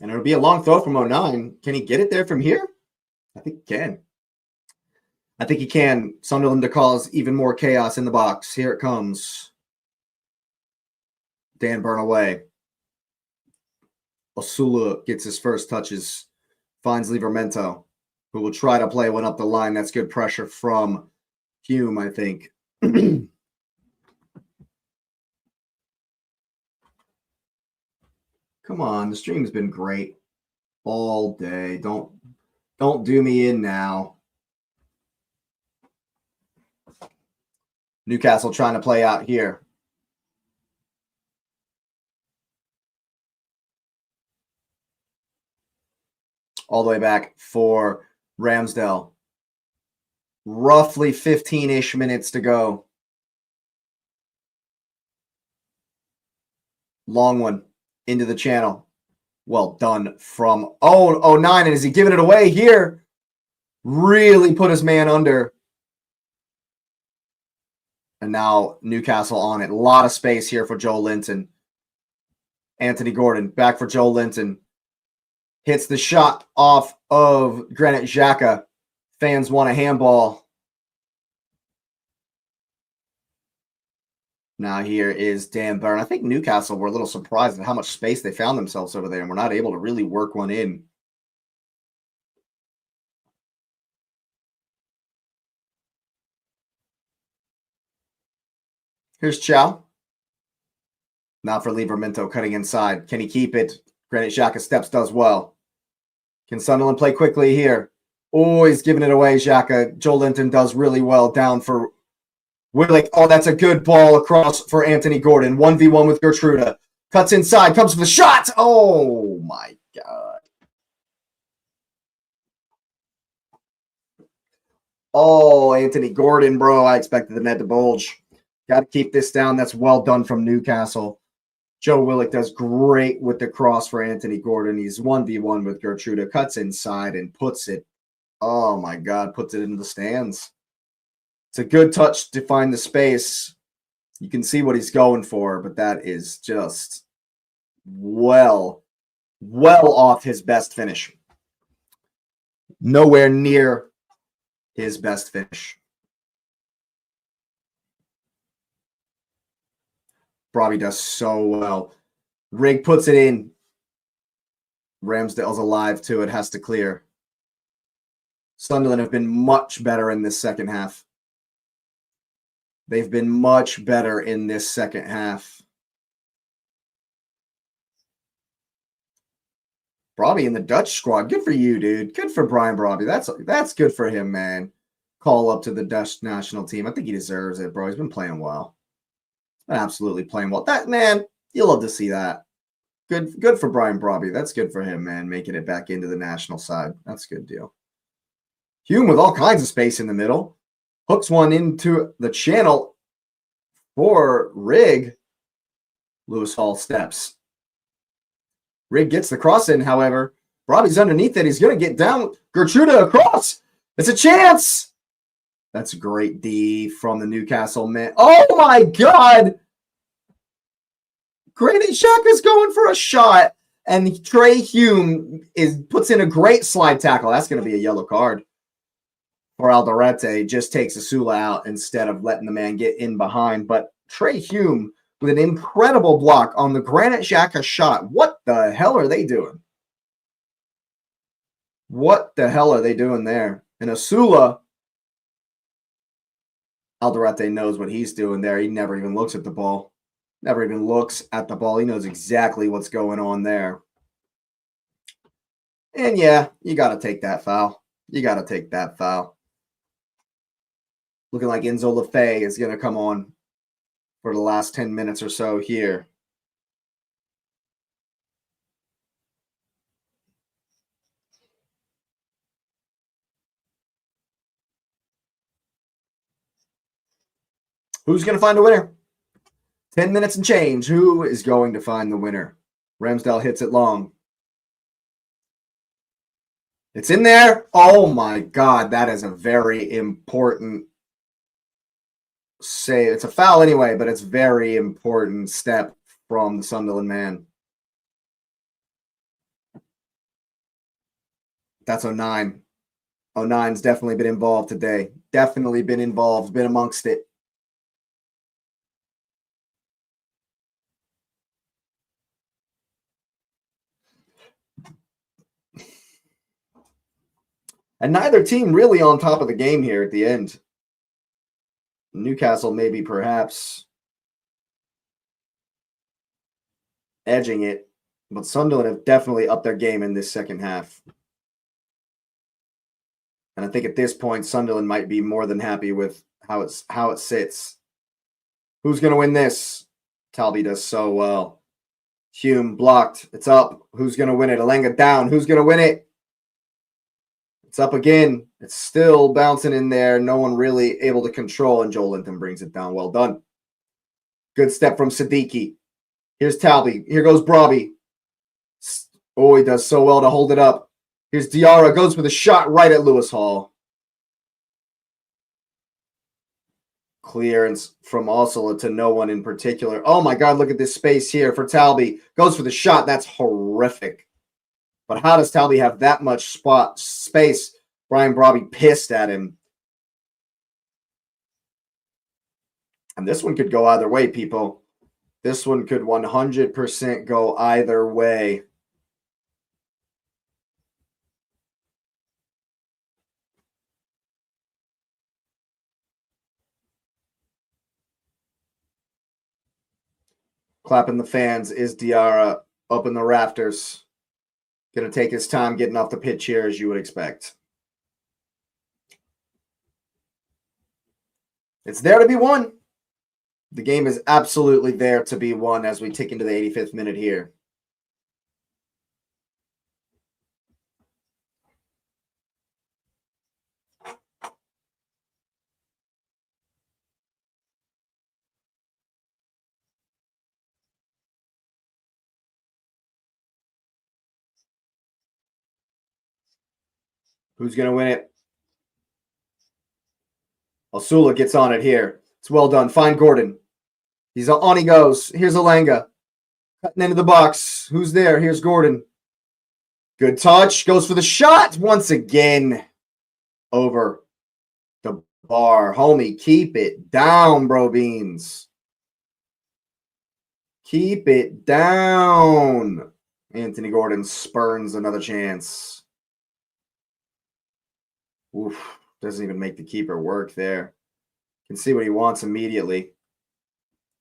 And it'll be a long throw from 09. Can he get it there from here? I think he can. I think he can. Sunderland to cause even more chaos in the box. Here it comes. Dan Burn away. Osula gets his first touches. Finds Livramento, who will try to play one up the line. That's good pressure from Hume, I think. Come on, the stream's been great all day. Don't do me in now. Newcastle trying to play out here. All the way back for Ramsdale. Roughly 15-ish minutes to go. Long one. Into the channel. Well done from 09. And is he giving it away here? Really put his man under. And now Newcastle on it. A lot of space here for Joe Linton. Anthony Gordon back for Joe Linton. Hits the shot off of Granit Xhaka. Fans want a handball. Now here is Dan Burn. I think Newcastle were a little surprised at how much space they found themselves over there and were not able to really work one in. Here's Chow. Now for Livramento cutting inside. Can he keep it? Granit Xhaka steps, does well. Can Sunderland play quickly here? Oh, he's giving it away, Xhaka. Joel Linton does really well down for Willick. Oh, that's a good ball across for Anthony Gordon. 1v1 with Gertruda. Cuts inside, comes for the shot. Oh, my God. Oh, Anthony Gordon, bro. I expected the net to bulge. Got to keep this down. That's well done from Newcastle. Joe Willock does great with the cross for Anthony Gordon. He's 1v1 with Gertruda. Cuts inside and puts it. Oh, my God. Puts it into the stands. It's a good touch to find the space. You can see what he's going for, but that is just well off his best finish. Nowhere near his best finish. Brobby does so well. Rigg puts it in. Ramsdale's alive too. It has to clear. Sunderland have been much better in this second half. They've been much better in this second half. Brobby in the Dutch squad. Good for you, dude. Good for Brian Brobby. That's good for him, man. Call up to the Dutch national team. I think he deserves it, bro. He's been playing well. Absolutely playing well. That, man, you love to see that. Good for Brian Brobby. That's good for him, man, making it back into the national side. That's a good deal. Hume with all kinds of space in the middle. Hooks one into the channel for Rigg. Lewis Hall steps. Rigg gets the cross in, however. Brobby's underneath it. He's going to get down. Gertruda across. It's a chance. That's a great D from the Newcastle man. Oh, my God. Granit Xhaka's going for a shot, and Trey Hume puts in a great slide tackle. That's going to be a yellow card. For Alderete, just takes Asula out instead of letting the man get in behind. But Trey Hume with an incredible block on the Granit Xhaka shot. What the hell are they doing? What the hell are they doing there? And Asula, Alderete knows what he's doing there. He never even looks at the ball. Never even looks at the ball. He knows exactly what's going on there. And yeah, you got to take that foul. You got to take that foul. Looking like Enzo Lefebvre is going to come on for the last 10 minutes or so here. Who's going to find a winner? 10 minutes and change. Who is going to find the winner? Ramsdale hits it long. It's in there. Oh, my God. That is a very important save. It's a foul anyway, but it's very important step from the Sunderland man. That's 09. 09's definitely been involved today. Definitely been involved, been amongst it. And neither team really on top of the game here at the end. Newcastle maybe perhaps edging it, but Sunderland have definitely upped their game in this second half. And I think at this point, Sunderland might be more than happy with how it sits. Who's going to win this? Talby does so well. Hume blocked. It's up. Who's going to win it? Alenga down. Who's going to win it? It's up again. It's still bouncing in there. No one really able to control, and Joel Linton brings it down. Well done. Good step from Siddiqui. Here's Talby. Here goes Brobby. Oh, he does so well to hold it up. Here's Diarra. Goes with a shot right at Lewis Hall. Clearance from Osula to no one in particular. Oh, my God. Look at this space here for Talby. Goes for the shot. That's horrific. But how does Talby have that much space? Brian Brobby pissed at him. And this one could go either way, people. This one could 100% go either way. Clapping the fans is Diarra up in the rafters. Going to take his time getting off the pitch here, as you would expect. It's there to be won. The game is absolutely there to be won as we tick into the 85th minute here. Who's going to win it? Osula gets on it here. It's well done. Find Gordon. He's on. He goes. Here's Alanga. Cutting into the box. Who's there? Here's Gordon. Good touch. Goes for the shot once again. Over the bar. Homie, keep it down, bro beans. Keep it down. Anthony Gordon spurns another chance. Oof. Doesn't even make the keeper work there. Can see what he wants immediately.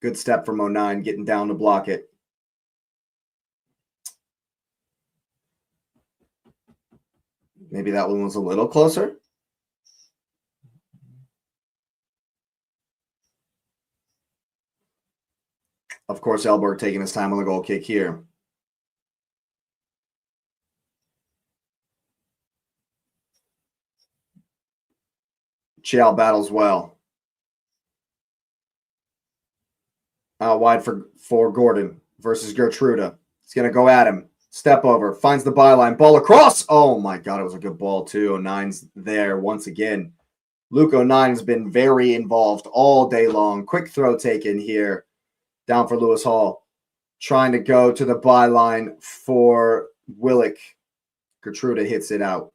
Good step from 09, getting down to block it. Maybe that one was a little closer. Of course, Elberg taking his time on the goal kick here. Chiao battles well. Out wide for Gordon versus Gertruda. He's going to go at him. Step over. Finds the byline. Ball across. Oh, my God. It was a good ball, too. 09's there once again. Luke 09 has been very involved all day long. Quick throw taken here. Down for Lewis Hall. Trying to go to the byline for Willick. Gertruda hits it out.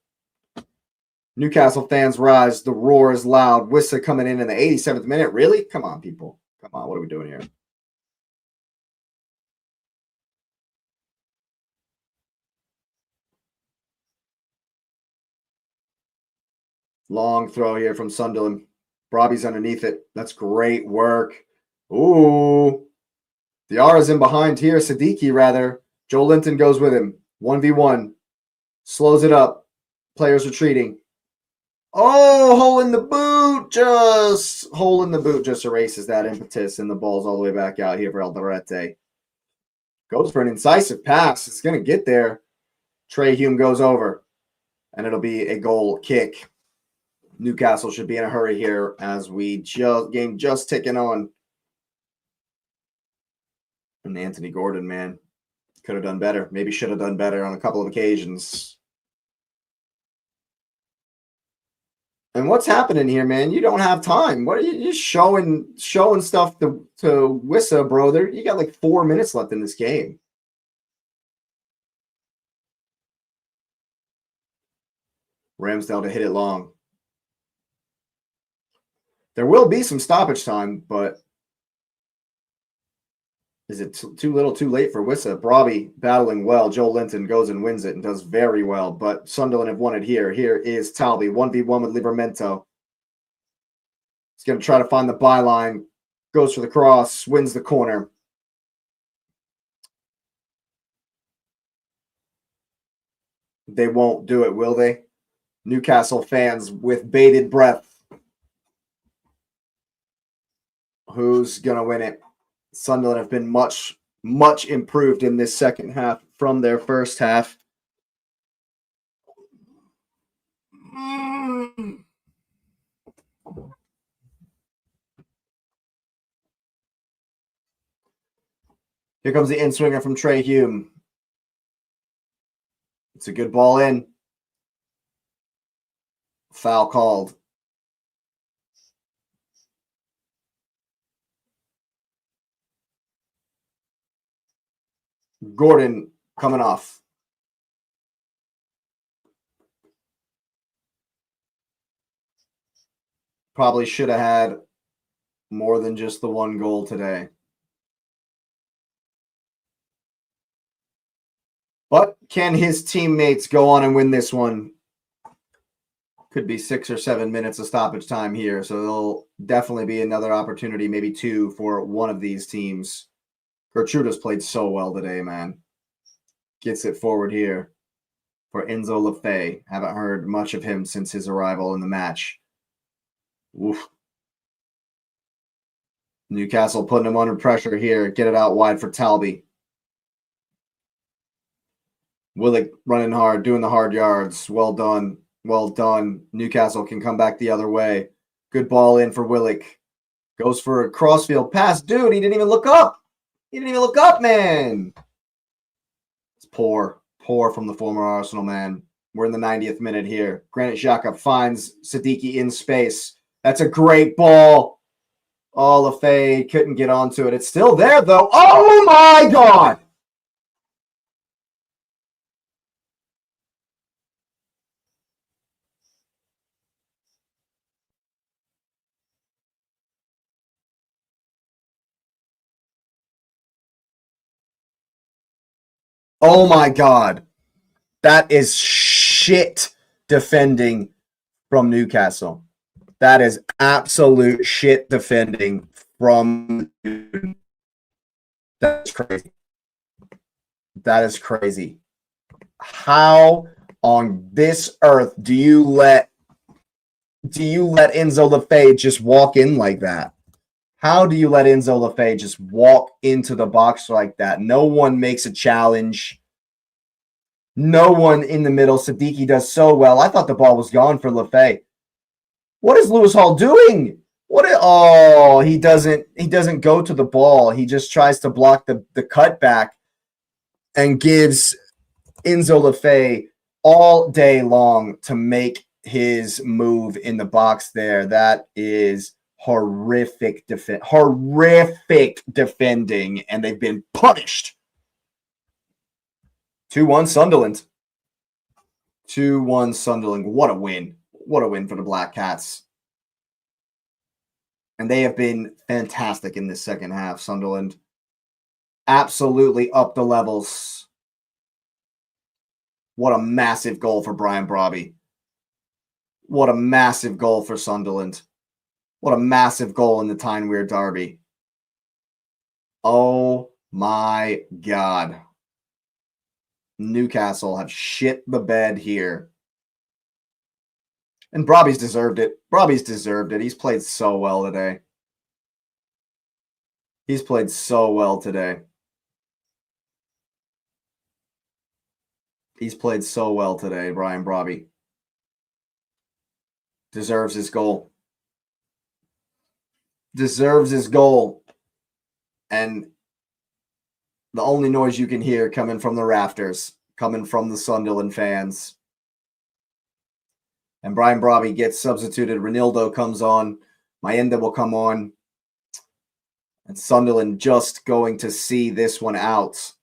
Newcastle fans rise. The roar is loud. Wissa coming in the 87th minute. Really? Come on, people. Come on. What are we doing here? Long throw here from Sunderland. Robbie's underneath it. That's great work. Ooh. Diarra's in behind here. Siddiqui, rather. Joe Linton goes with him. 1v1. Slows it up. Players retreating. Oh, hole in the boot. Hole in the boot just erases that impetus, and the ball's all the way back out here for Alderete. Goes for an incisive pass. It's going to get there. Trey Hume goes over, and it'll be a goal kick. Newcastle should be in a hurry here as game just ticking on. And Anthony Gordon, man, could have done better. Maybe should have done better on a couple of occasions. And what's happening here, man? You don't have time. What are you showing stuff to Wissa, bro? You got like 4 minutes left in this game. Ramsdale to hit it long. There will be some stoppage time, but is it too little, too late for Wissa? Brabi battling well. Joe Linton goes and wins it and does very well, but Sunderland have won it here. Here is Talby, 1v1 with Livramento. He's going to try to find the byline. Goes for the cross, wins the corner. They won't do it, will they? Newcastle fans with bated breath. Who's going to win it? Sunderland have been much improved in this second half from their first half. Here comes the in-swinger from Trey Hume. It's a good ball in. Foul called. Gordon coming off. Probably should have had more than just the one goal today. But can his teammates go on and win this one? Could be 6 or 7 minutes of stoppage time here. So there'll definitely be another opportunity, maybe 2, for one of these teams. Gertruda's played so well today, man. Gets it forward here for Enzo Lefebvre. Haven't heard much of him since his arrival in the match. Oof. Newcastle putting him under pressure here. Get it out wide for Talby. Willick running hard, doing the hard yards. Well done. Well done. Newcastle can come back the other way. Good ball in for Willick. Goes for a crossfield pass. Dude, he didn't even look up. He didn't even look up, man. It's poor. Poor from the former Arsenal man. We're in the 90th minute here. Granit Xhaka finds Siddiqui in space. That's a great ball. Oh, Lefebvre couldn't get onto it. It's still there, though. Oh, my God. Oh, my God. That is shit defending from Newcastle. That is absolute shit defending from. That's crazy. That is crazy. How on this earth do you let Enzo Lefebvre just walk in like that? How do you let Enzo Lefebvre just walk into the box like that? No one makes a challenge. No one in the middle. Siddiqui does so well. I thought the ball was gone for Lefebvre. What is Lewis Hall doing? He doesn't go to the ball. He just tries to block the cutback and gives Enzo Lefebvre all day long to make his move in the box there. That is horrific defending, and they've been punished. 2-1 Sunderland. 2-1 Sunderland. What a win. What a win for the Black Cats. And they have been fantastic in this second half, Sunderland. Absolutely up the levels. What a massive goal for Brian Brobby. What a massive goal for Sunderland. What a massive goal in the Tyne-Wear Derby. Oh my God. Newcastle have shit the bed here. And Brobby's deserved it. Brobby's deserved it. He's played so well today. He's played so well today. He's played so well today, Brian Brobby. Deserves his goal. Deserves his goal. And the only noise you can hear coming from the rafters, coming from the Sunderland fans. And Brian Brobby gets substituted. Renildo comes on. Mayenda will come on. And Sunderland just going to see this one out.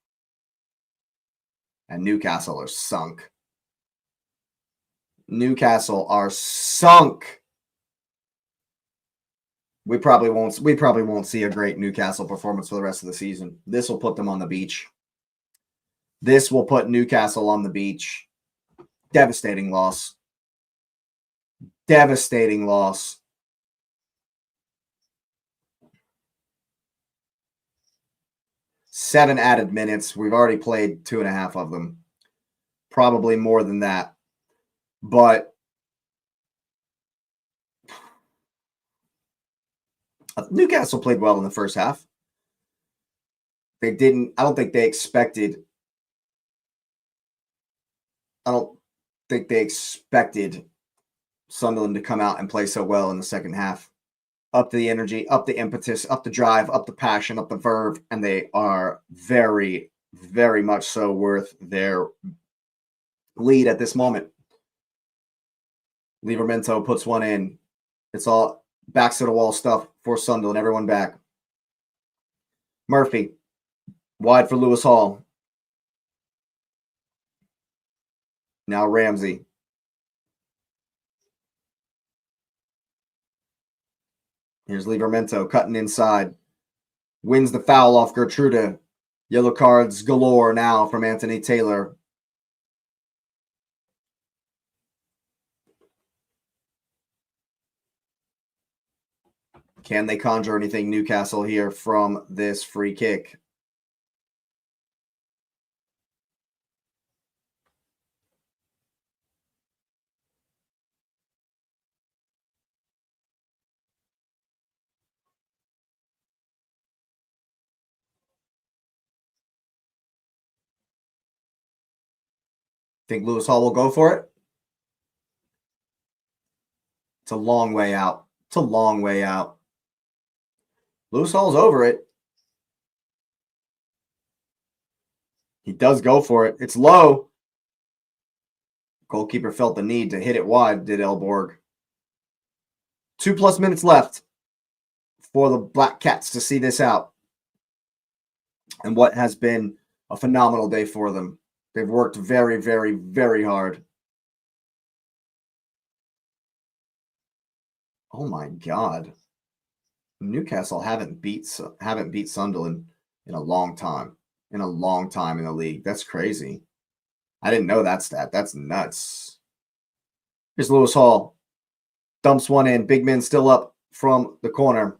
And Newcastle are sunk. Newcastle are sunk. We probably won't see a great Newcastle performance for the rest of the season. This will put them on the beach. This will put Newcastle on the beach. Devastating loss. Devastating loss. Seven added minutes. We've already played 2.5 of them. Probably more than that. But Newcastle played well in the first half. I don't think they expected Sunderland to come out and play so well in the second half. Up the energy, up the impetus, up the drive, up the passion, up the verve, and they are very, very much so worth their lead at this moment. Livramento puts one in. It's all backs to the wall stuff for Sunderland. Everyone back. Murphy, wide for Lewis Hall. Now Ramsey. Here's Livramento cutting inside. Wins the foul off Gertruda. Yellow cards galore now from Anthony Taylor. Can they conjure anything, Newcastle, here from this free kick? Think Lewis Hall will go for it? It's a long way out. It's a long way out. Lewis Hall's over it. He does go for it. It's low. Goalkeeper felt the need to hit it wide, did Elborg. 2+ minutes left for the Black Cats to see this out. And what has been a phenomenal day for them. They've worked very, very, very hard. Oh my God. Newcastle haven't beat Sunderland in a long time. In a long time in the league. That's crazy. I didn't know that stat. That's nuts. Here's Lewis Hall. Dumps one in. Big man still up from the corner.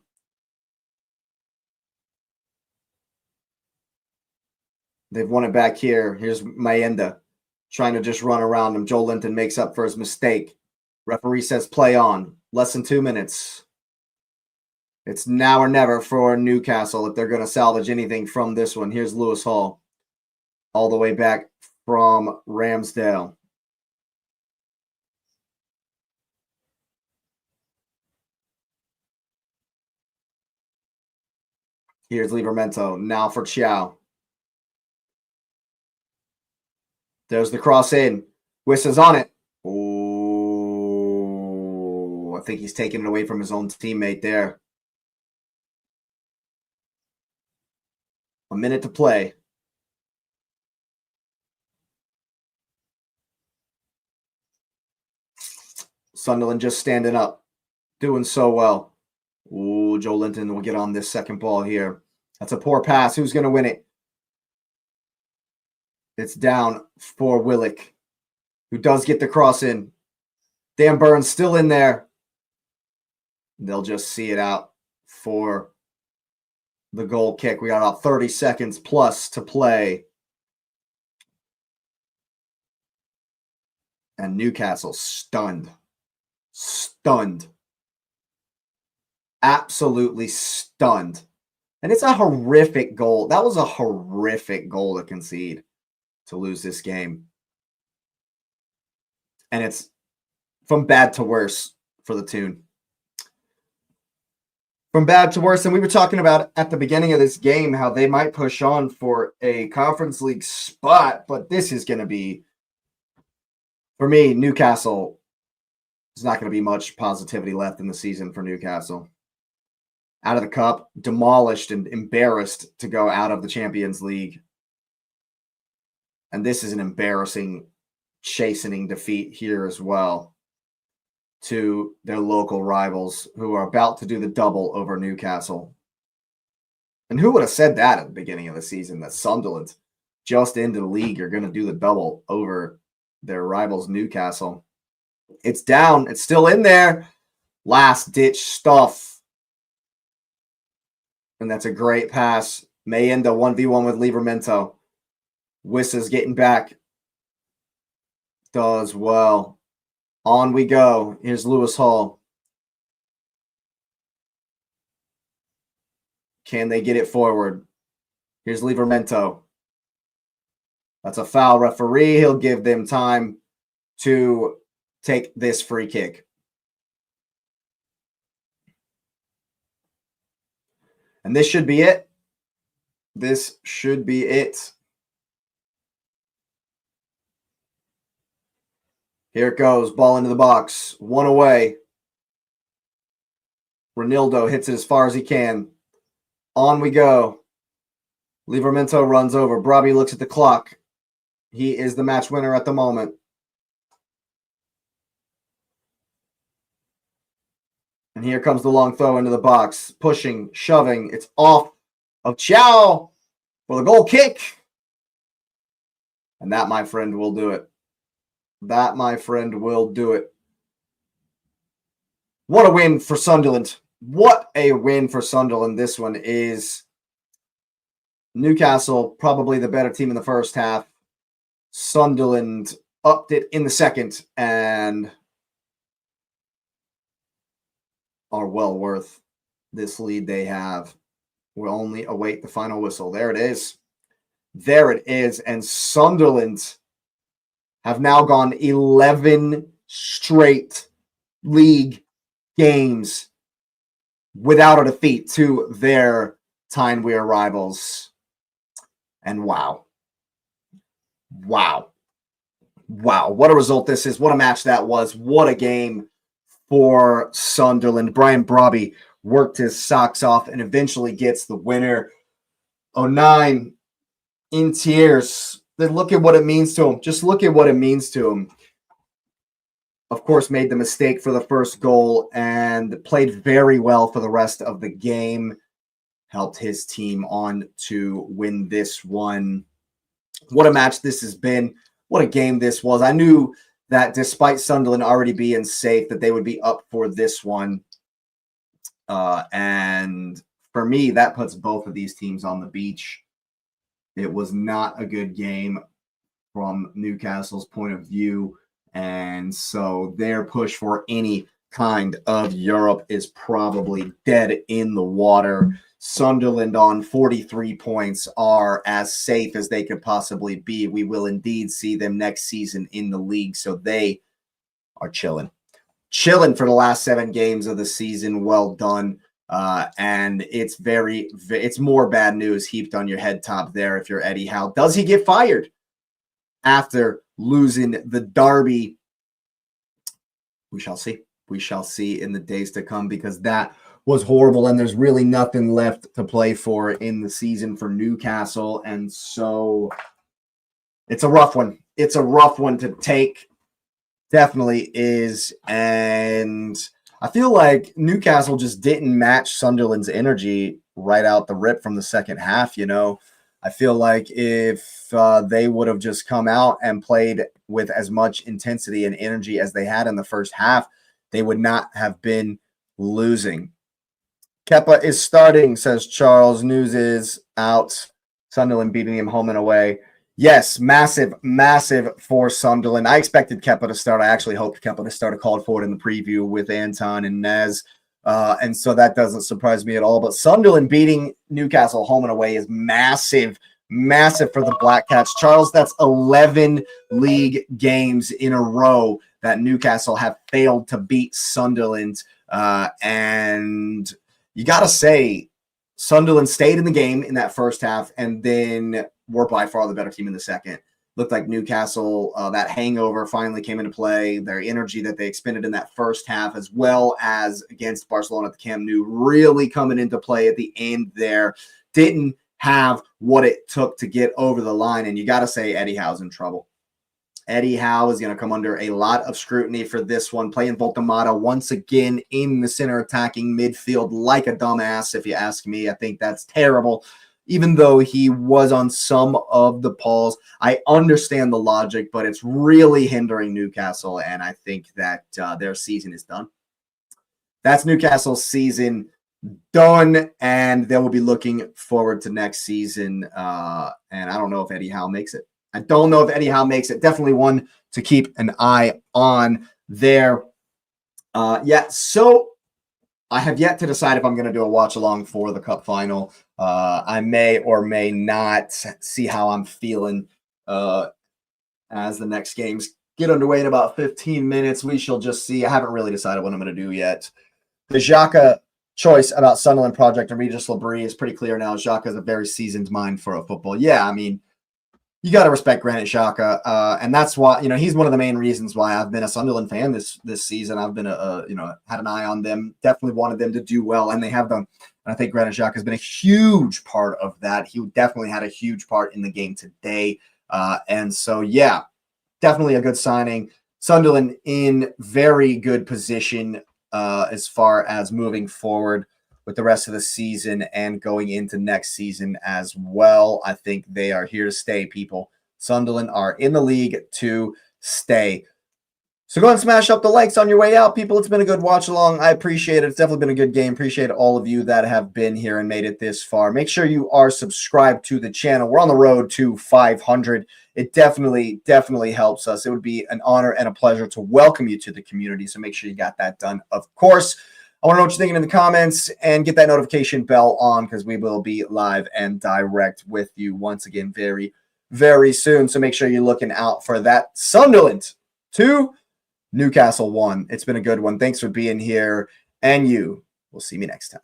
They've won it back here. Here's Mayenda trying to just run around him. Joe Linton makes up for his mistake. Referee says play on. Less than 2 minutes. It's now or never for Newcastle if they're going to salvage anything from this one. Here's Lewis Hall. All the way back from Ramsdale. Here's Livramento. Now for Chow. There's the cross in. Wissa's on it. Oh, I think he's taking it away from his own teammate there. A minute to play. Sunderland just standing up. Doing so well. Ooh, Joe Linton will get on this second ball here. That's a poor pass. Who's going to win it? It's down for Willick, who does get the cross in. Dan Burns still in there. They'll just see it out for the goal kick. We got about 30 seconds plus to play. And Newcastle stunned. Stunned. Absolutely stunned. And it's a horrific goal. That was a horrific goal to concede, to lose this game. And it's from bad to worse for the Toon. From bad to worse. And we were talking about at the beginning of this game how they might push on for a Conference League spot. But this is going to be, for me, Newcastle, there's not going to be much positivity left in the season for Newcastle. Out of the cup, demolished and embarrassed to go out of the Champions League. And this is an embarrassing, chastening defeat here as well to their local rivals who are about to do the double over Newcastle. And who would have said that at the beginning of the season, that Sunderland, just into the league, are going to do the double over their rivals Newcastle? It's down. It's still in there. Last-ditch stuff. And that's a great pass. Mayenda 1v1 with Livramento. Wissa's getting back. Does well. On we go. Here's Lewis Hall. Can they get it forward? Here's Livramento. That's a foul. Referee. He'll give them time to take this free kick. And this should be it. This should be it. Here it goes. Ball into the box. One away. Ronaldo hits it as far as he can. On we go. Livramento runs over. Brobby looks at the clock. He is the match winner at the moment. And here comes the long throw into the box. Pushing, shoving. It's off of Chow for the goal kick. And that, my friend, will do it. That, my friend, will do it. What a win for Sunderland. What a win for Sunderland. This one is. Newcastle, probably the better team in the first half. Sunderland upped it in the second and are well worth this lead they have. We'll only await the final whistle. There it is. There it is. And Sunderland have now gone 11 straight league games without a defeat to their Tyne-Wear rivals. And wow, what a result this is. What a match that was. What a game for Sunderland. Brian Brobby worked his socks off and eventually gets the winner. 09 in tears. Then look at what it means to him. Just look at what it means to him. Of course, made the mistake for the first goal and played very well for the rest of the game. Helped his team on to win this one. What a match this has been. What a game this was. I knew that despite Sunderland already being safe, that they would be up for this one. And for me, that puts both of these teams on the beach. It was not a good game from Newcastle's point of view. And so their push for any kind of Europe is probably dead in the water. Sunderland on 43 points are as safe as they could possibly be. We will indeed see them next season in the league. So they are chilling for the last 7 games of the season. Well done. And it's more bad news heaped on your head top there if you're Eddie Howe. Does he get fired after losing the derby? We shall see. We shall see in the days to come, because that was horrible and there's really nothing left to play for in the season for Newcastle. And so it's a rough one. It's a rough one to take. Definitely is. And I feel like Newcastle just didn't match Sunderland's energy right out the rip from the second half. I feel like if they would have just come out and played with as much intensity and energy as they had in the first half, they would not have been losing. Kepa is starting, says Charles. News is out. Sunderland beating him home and away. Yes, massive for Sunderland. I expected Kepa to start. I actually hoped Kepa to start. I called for it in the preview with Anton and Nez. And so that doesn't surprise me at all. But Sunderland beating Newcastle home and away is massive for the Black Cats. Charles, that's 11 league games in a row that Newcastle have failed to beat Sunderland. And you got to say, Sunderland stayed in the game in that first half and then were by far the better team in the second. Looked like Newcastle, that hangover finally came into play. Their energy that they expended in that first half, as well as against Barcelona at the Camp Nou, really coming into play at the end there. Didn't have what it took to get over the line. And you got to say Eddie Howe's in trouble. Eddie Howe is going to come under a lot of scrutiny for this one. Playing Voltamata once again in the center attacking midfield like a dumbass, if you ask me. I think that's terrible. Even though he was on some of the polls, I understand the logic, but it's really hindering Newcastle, and I think that their season is done. That's Newcastle's season done, and they will be looking forward to next season. And I don't know if Eddie Howe makes it. Definitely one to keep an eye on there. So I have yet to decide if I'm going to do a watch along for the Cup final. I may or may not see how I'm feeling as the next games get underway in about 15 minutes. We shall just see. I haven't really decided what I'm going to do yet. The Xhaka choice about Sunderland Project and Regis Labrie is pretty clear now. Xhaka is a very seasoned mind for a football. Yeah, I mean, you got to respect Granit Xhaka, and that's why he's one of the main reasons why I've been a Sunderland fan this season. I've been had an eye on them, definitely wanted them to do well, and they have done. And I think Granit Xhaka has been a huge part of that. He definitely had a huge part in the game today, and so yeah, definitely a good signing. Sunderland in very good position as far as moving forward with the rest of the season and going into next season as well. I think they are here to stay, people. Sunderland are in the league to stay. So go and smash up the likes on your way out, people. It's been a good watch along. I appreciate it. It's definitely been a good game. Appreciate all of you that have been here and made it this far. Make sure you are subscribed to the channel. We're on the road to 500. It definitely helps us. It would be an honor and a pleasure to welcome you to the community. So make sure you got that done. Of course, I want to know what you're thinking in the comments and get that notification bell on, because we will be live and direct with you once again very, very soon. So make sure you're looking out for that. Sunderland 2, Newcastle 1. It's been a good one. Thanks for being here, and you will see me next time.